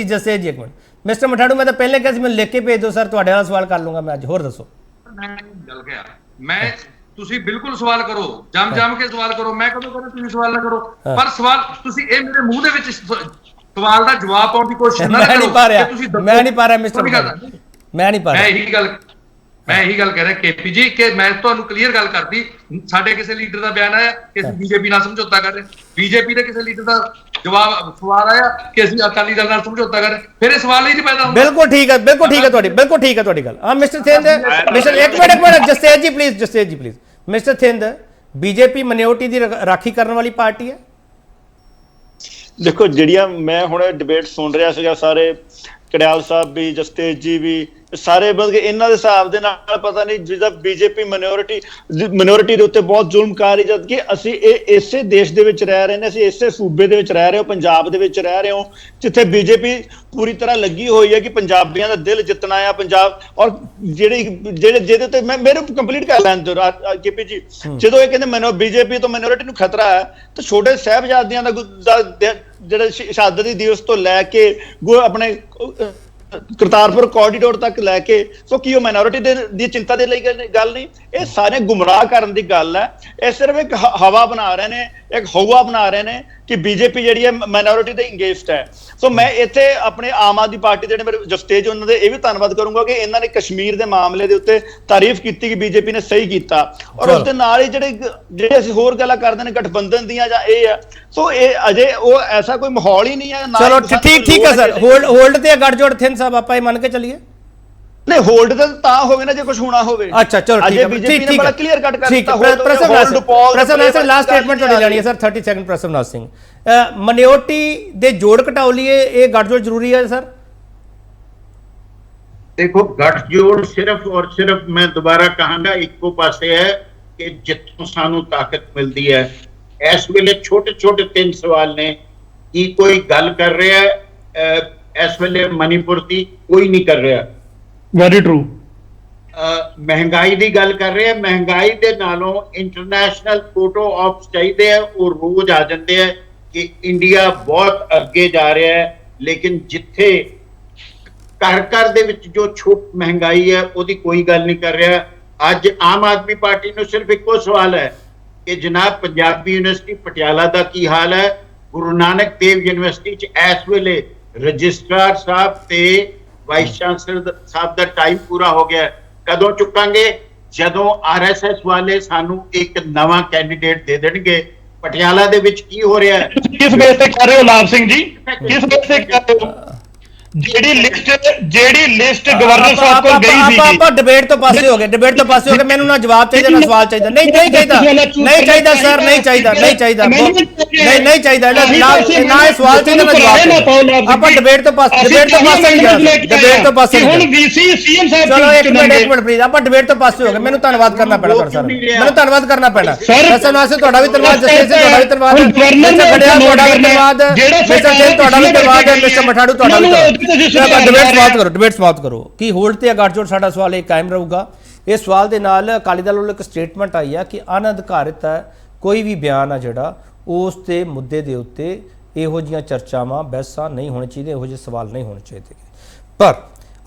ਜਸਤੇਜ ਜੀ ਇੱਕ ਮਿੰਟ ਮਿਸਟਰ ਮਠਾੜੂ, ਮੈਂ ਤਾਂ ਪਹਿਲਾਂ ਕਿਹਾ ਸੀ ਮੈਨੂੰ ਲਿਖ ਕੇ ਭੇਜ ਦਿਓ ਸਰ, ਤੁਹਾਡੇ ਨਾਲ ਸਵਾਲ ਕਰ ਲੂੰਗਾ ਮੈਂ ਅੱਜ। ਹੋਰ ਦੱਸੋ। ਮੈਂ ਤੁਸੀਂ ਬਿਲਕੁਲ ਸਵਾਲ ਕਰੋ, ਜਮ ਕੇ ਸਵਾਲ ਕਰੋ, ਮੈਂ ਕਦੋਂ ਕਹਿੰਦਾ ਤੁਸੀਂ ਸਵਾਲ ਨਾ ਕਰੋ, ਪਰ ਸਵਾਲ ਤੁਸੀਂ ਇਹ ਮੇਰੇ ਮੂੰਹ ਦੇ ਵਿੱਚ ਸਵਾਲ ਦਾ ਜਵਾਬ ਪਾਉਣ ਦੀ ਕੋਸ਼ਿਸ਼ ਨਾ ਕਰੋ। ਮੈਂ ਨਹੀਂ ਪਾ ਰਿਹਾ ਮਿਸਟਰ ਮਠਾੜੂ, ਮੈਂ ਨਹੀਂ ਪਾ ਰਿਹਾ। ਮੈਂ ਇਹੀ ਗੱਲ ਕਹਿ ਰਿਹਾ KP ਜੀ ਕਿ ਮੈਂ ਤੁਹਾਨੂੰ ਕਲੀਅਰ ਗੱਲ ਕਰਦੀ, ਸਾਡੇ ਕਿਸੇ ਲੀਡਰ ਦਾ ਬਿਆਨ ਆਇਆ ਕਿ ਅਸੀਂ ਬੀਜੇਪੀ ਨਾਲ ਸਮਝੌਤਾ ਕਰ ਰਹੇ, ਬੀਜੇਪੀ ਦੇ ਕਿਸੇ ਲੀਡਰ ਦਾ ਸਵਾਲ ਆਇਆ ਕਿ ਅਸੀਂ ਅਕਾਲੀ ਦਲ ਨਾਲ ਸਮਝੌਤਾ ਕਰ ਰਹੇ, ਫਿਰ ਇਹ ਸਵਾਲ ਹੀ ਨਹੀਂ ਪੈਦਾ ਹੁੰਦਾ। ਬਿਲਕੁਲ ਠੀਕ ਹੈ ਤੁਹਾਡੀ ਗੱਲ। ਹਾਂ ਮਿਸਟਰ ਥਿੰਦ, ਮਿਸਟਰ ਇੱਕ ਮਿੰਟ ਜਸਤੇਜ ਜੀ please. Mister Thind, BJP minority ਦੀ ਰਾਖੀ ਕਰਨ ਵਾਲੀ ਪਾਰਟੀ ਹੈ? ਦੇਖੋ ਜਿਹੜੀਆਂ ਮੈਂ ਹੁਣ ਡਿਬੇਟ ਸੁਣ ਰਿਹਾ ਸੀਗਾ, ਸਾਰੇ ਕੜਿਆਲ ਸਾਹਿਬ ਵੀ, ਜਸਤੇਜ ਜੀ ਵੀ, ਸਾਰੇ ਬਲਕਿ ਇਹਨਾਂ ਦੇ ਹਿਸਾਬ ਦੇ ਨਾਲ ਪਤਾ ਨਹੀਂ ਜਿਹਦਾ ਬੀਜੇਪੀ ਮਿਨੋਰਿਟੀ ਦੇ ਉੱਤੇ ਬਹੁਤ ਜ਼ੁਲਮ ਕਰ ਰਹੀ, ਜਦ ਕਿ ਅਸੀਂ ਇਸੇ ਦੇਸ਼ ਦੇ ਵਿੱਚ ਰਹਿ ਰਹੇ ਨੇ, ਅਸੀਂ ਇਸੇ ਸੂਬੇ ਦੇ ਵਿੱਚ ਰਹਿ ਰਹੇ ਹਾਂ, ਪੰਜਾਬ ਦੇ ਵਿੱਚ ਰਹਿ ਰਹੇ ਹਾਂ, ਜਿੱਥੇ ਬੀਜੇਪੀ ਪੂਰੀ ਤਰ੍ਹਾਂ ਲੱਗੀ ਹੋਈ ਹੈ ਕਿ ਪੰਜਾਬੀਆਂ ਦਾ ਦਿਲ ਜਿੱਤਣਾ ਆ ਪੰਜਾਬ। ਔਰ ਜਿਹਦੇ ਤੇ ਮੇਰੇ ਕੰਪਲੀਟ ਕਰ ਲੈਣ ਦਿਓ KP ਜੀ, ਜਦੋਂ ਇਹ ਕਹਿੰਦੇ ਬੀਜੇਪੀ ਤੋਂ ਮਿਨੋਰਿਟੀ ਨੂੰ ਖਤਰਾ ਹੈ, ਤਾਂ ਛੋਟੇ ਸਾਹਿਬਜ਼ਾਦਿਆਂ ਦਾ ਜਿਹੜਾ ਸ਼ਹਾਦਤੀ ਦਿਵਸ ਤੋਂ ਲੈ ਕੇ ਆਪਣੇ ਕਰਤਾਰਪੁਰ ਕੋਰੀਡੋਰ ਤੱਕ ਲੈ ਕੇ, ਸੋ ਕੀ ਉਹ ਮਾਈਨੋਰਿਟੀ ਦੀ ਚਿੰਤਾ ਦੇ ਲਈ ਗੱਲ ਨਹੀਂ? ਇਹ ਸਾਰੇ ਗੁੰਮਰਾਹ ਕਰਨ ਦੀ ਗੱਲ ਹੈ। ਇਹ ਸਿਰਫ ਇੱਕ ਹਵਾ ਬਣਾ ਰਹੇ ਨੇ, ਇੱਕ ਹਵਾ ਬਣਾ ਰਹੇ ਨੇ ਕਿ ਬੀਜੇਪੀ ਜਿਹੜੀ ਹੈ ਮਾਈਨੋਰਿਟੀ ਦੇ ਇੰਗੇਜਡ ਹੈ। ਸੋ ਮੈਂ ਇੱਥੇ ਆਪਣੇ ਆਮ ਆਦਮੀ ਪਾਰਟੀ ਦੇ ਜਿਹੜੇ ਮੇਰੇ ਜਸਤੇਜ ਉਹਨਾਂ ਦੇ ਇਹ ਵੀ ਧੰਨਵਾਦ ਕਰੂੰਗਾ ਕਿ ਇਹਨਾਂ ਨੇ ਕਸ਼ਮੀਰ ਦੇ ਮਾਮਲੇ ਦੇ ਉੱਤੇ ਤਾਰੀਫ ਕੀਤੀ ਕਿ ਬੀਜੇਪੀ ਨੇ ਸਹੀ ਕੀਤਾ, ਔਰ ਉਸ ਦੇ ਨਾਲ ਹੀ ਜਿਹੜੇ ਅਸੀਂ ਹੋਰ ਗੱਲਾਂ ਕਰਦੇ ਨੇ ਗਠਬੰਧਨ ਦੀਆਂ ਜਾਂ ਇਹ ਆ, ਸੋ ਇਹ ਅਜੇ ਉਹ ਐਸਾ ਕੋਈ ਮਾਹੌਲ ਹੀ ਨਹੀਂ ਹੈ। ਚਲੋ ਠੀਕ ਹੈ ਸਰ, ਹੋਲਡ ਤੇ ਗੱਠਜੋੜ ਥਿੰਦ ਸਾਹਿਬ ਆਪਾਂ ਇਹ ਮੰਨ ਕੇ ਚੱਲੀਏ? ਨਹੀਂ ਹੋਲਡ ਤਾਂ ਹੋਵੇ ਨਾ ਜੇ ਕੁਝ ਹੋਣਾ ਹੋਵੇ। ਅੱਛਾ ਚਲੋ ਠੀਕ ਹੈ, ਬੀਜੇਪੀ ਨੇ ਬੜਾ ਕਲੀਅਰ ਕੱਟ ਕਰ ਦਿੱਤਾ। ਪ੍ਰਸਵ ਲਾਸਟ ਸਟੇਟਮੈਂਟ ਤੁਹਾਡੀ ਲੈਣੀ ਹੈ ਸਰ, 30 ਸੈਕਿੰਡ। ਪ੍ਰਸਵਨਾਥ ਸਿੰਘ, ਮਿਨੋਰਟੀ ਦੇ ਜੋੜ ਘਟਾਓ ਲਈ ਇਹ ਗੱਠਜੋੜ ਜ਼ਰੂਰੀ ਹੈ ਸਰ? देखो गठजोड़ सिर्फ और सिर्फ मैं दोबारा कहूंगा इको पासे है कि जितों सानू ताकत मिलती है। इस वेले छोटे छोटे 3 सवाल ने कि कोई गल कर रहा है इस वेले मणिपुर की कोई नहीं कर रहा। Very true. महंगाई की गल कर रहे हैं, महंगाई के नालों इंटरनेशनल फोटो ऑप्स चाहिए है, वो रोज आ जाते हैं कि इंडिया बहुत अगे जा रहा है, लेकिन जिथे घर दे विच जो छूट महंगाई है उसकी कोई गल नहीं कर रहा। अज आम आदमी पार्टी नूं सिर्फ इको सवाल है कि जनाब पंजाबी यूनिवर्सिटी पटियाला का की हाल है, ਗੁਰੂ ਨਾਨਕ ਦੇਵ ਯੂਨੀਵਰਸਿਟੀ ਚ ਇਸ ਵੇਲੇ ਰਜਿਸਟਰਾਰ ਸਾਹਿਬ ਤੇ ਵਾਈਸ ਚਾਂਸਲਰ ਸਾਹਿਬ ਦਾ ਟਾਈਮ ਪੂਰਾ ਹੋ ਗਿਆ। ਕਦੋਂ ਚੁੱਕਾਂਗੇ? ਜਦੋਂ ਆਰਐਸਐਸ ਵਾਲੇ ਸਾਨੂੰ ਇੱਕ ਨਵਾਂ ਕੈਂਡੀਡੇਟ ਦੇ ਦੇਣਗੇ। ਪਟਿਆਲਾ ਦੇ ਵਿੱਚ ਕੀ ਹੋ ਰਿਹਾ ਹੈ? ਕਿਸ ਬੇਸ ਤੇ ਕਰ ਰਹੇ ਹੋ ਲਾਭ ਸਿੰਘ ਜੀ? ਕਿਸ ਬੇਸ ਤੇ ਕਰ ਰਹੇ ਹੋ? ਜਿਹੜੀ ਲਿਸਟ ਗਵਰਨਰ ਸਾਹਿਬ ਕੋਲ ਗਈ ਸੀ, ਆਪਾਂ ਡਿਬੇਟ ਤੋਂ ਪਾਸੇ ਹੋ ਗਏ, ਡਿਬੇਟ ਤੋਂ ਪਾਸੇ ਹੋ ਗਏ। ਮੈਨੂੰ ਨਾ ਜਵਾਬ ਚਾਹੀਦਾ ਨਾ ਸਵਾਲ ਚਾਹੀਦਾ। ਨਹੀਂ ਚਾਹੀਦਾ ਸਰ, ਨਹੀਂ ਚਾਹੀਦਾ ਨਹੀਂ ਚਾਹੀਦਾ ਨਾ ਇਹ ਸਵਾਲ ਚਾਹੀਦਾ ਨਾ ਜਵਾਬ। ਆਪਾਂ ਡਿਬੇਟ ਤੋਂ ਪਾਸੇ ਡਿਬੇਟ ਤੋਂ ਪਾਸੇ ਹੁਣ ਵੀਸੀ ਸੀਐਮ ਸਾਹਿਬ ਚਲੋ ਇੱਕ ਮਿੰਟ ਪਲੀਜ਼। ਆਪਾਂ ਡਿਬੇਟ ਤੋਂ ਪਾਸੇ ਹੋ ਗਏ। ਮੈਨੂੰ ਧੰਨਵਾਦ ਕਰਨਾ ਪੈਣਾ ਤੁਹਾਡਾ ਸਰ, ਮੈਨੂੰ ਧੰਨਵਾਦ ਕਰਨਾ ਪੈਣਾ। ਦੱਸਣ ਵਾਸਤੇ ਤੁਹਾਡਾ ਵੀ ਧੰਨਵਾਦ, ਜਸਟਿਸ ਤੁਹਾਡਾ ਵੀ ਧੰਨਵਾਦ, ਖੜਿਆ ਤੁਹਾਡਾ ਵੀ ਧੰਨਵਾਦ, ਮਿਸਟਰ ਸਿੰਘ ਤੁਹਾਡਾ ਵੀ ਧੰਨਵਾਦ, ਮਿਸਟਰ ਮਠਾੜੂ ਤੁਹਾਡਾ ਵੀ ਧੰਨਵਾਦ। ਡਿਬੇਟ ਸਮਾਪਤ ਕਰੋ। ਕੀ ਹੋਲਡ ਤੇ ਗੱਠਜੋੜ? ਸਾਡਾ ਸਵਾਲ ਇਹ ਕਾਇਮ ਰਹੂਗਾ। ਇਸ ਸਵਾਲ ਦੇ ਨਾਲ ਅਕਾਲੀ ਦਲ ਵੱਲੋਂ ਇੱਕ ਸਟੇਟਮੈਂਟ ਆਈ ਆ ਕਿ ਅਨਅਧਿਕਾਰਿਤ ਹੈ ਕੋਈ ਵੀ ਬਿਆਨ ਆ ਜਿਹੜਾ ਉਸ ਤੇ ਮੁੱਦੇ ਦੇ ਉੱਤੇ ਇਹੋ ਜਿਹੀਆਂ ਚਰਚਾਵਾਂ ਬਹਿਸਾਂ ਨਹੀਂ ਹੋਣੀ ਚਾਹੀਦੀਆਂ, ਇਹੋ ਜਿਹੇ ਸਵਾਲ ਨਹੀਂ ਹੋਣੇ ਚਾਹੀਦੇ। ਪਰ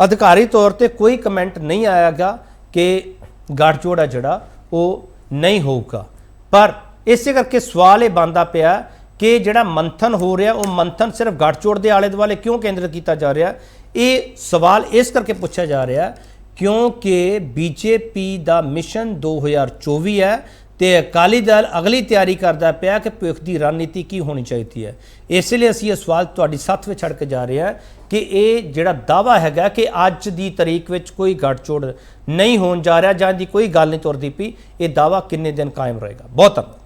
ਅਧਿਕਾਰੀ ਤੌਰ ਤੇ ਕੋਈ ਕਮੈਂਟ ਨਹੀਂ ਆਇਆਗਾ ਕਿ ਗੱਠਜੋੜ ਆ ਜਿਹੜਾ ਉਹ ਨਹੀਂ ਹੋਊਗਾ। ਪਰ ਇਸੇ ਕਰਕੇ ਸਵਾਲ ਇਹ ਬਣਦਾ ਪਿਆ ਕਿ ਜਿਹੜਾ ਮੰਥਨ ਹੋ ਰਿਹਾ ਉਹ ਮੰਥਨ ਸਿਰਫ ਗੱਠਜੋੜ ਦੇ ਆਲੇ ਦੁਆਲੇ ਕਿਉਂ ਕੇਂਦਰਿਤ ਕੀਤਾ ਜਾ ਰਿਹਾ? ਇਹ ਸਵਾਲ ਇਸ ਕਰਕੇ ਪੁੱਛਿਆ ਜਾ ਰਿਹਾ ਕਿਉਂਕਿ ਬੀਜੇਪੀ ਦਾ ਮਿਸ਼ਨ 2024 ਹੈ ਤੇ ਅਕਾਲੀ ਦਲ ਅਗਲੀ ਤਿਆਰੀ ਕਰਦਾ ਪਿਆ ਕਿ ਭਵਿੱਖ ਦੀ ਰਣਨੀਤੀ ਕੀ ਹੋਣੀ ਚਾਹੀਦੀ ਹੈ। ਇਸ ਲਈ ਅਸੀਂ ਇਹ ਸਵਾਲ ਤੁਹਾਡੀ ਸਾਥ ਵਿੱਚ ਛੱਡ ਕੇ ਜਾ ਰਹੇ ਹਾਂ ਕਿ ਇਹ ਜਿਹੜਾ ਦਾਅਵਾ ਹੈਗਾ ਕਿ ਅੱਜ ਦੀ ਤਾਰੀਖ ਵਿੱਚ ਕੋਈ ਗੱਠਜੋੜ ਨਹੀਂ ਹੋਣ ਜਾ ਰਿਹਾ ਜਾਂ ਦੀ ਕੋਈ ਗੱਲ ਨਹੀਂ ਤੁਰਦੀ ਪਈ, ਇਹ ਦਾਅਵਾ ਕਿੰਨੇ ਦਿਨ ਕਾਇਮ ਰਹੇਗਾ? ਬਹੁਤ ਧੰਨਵਾਦ।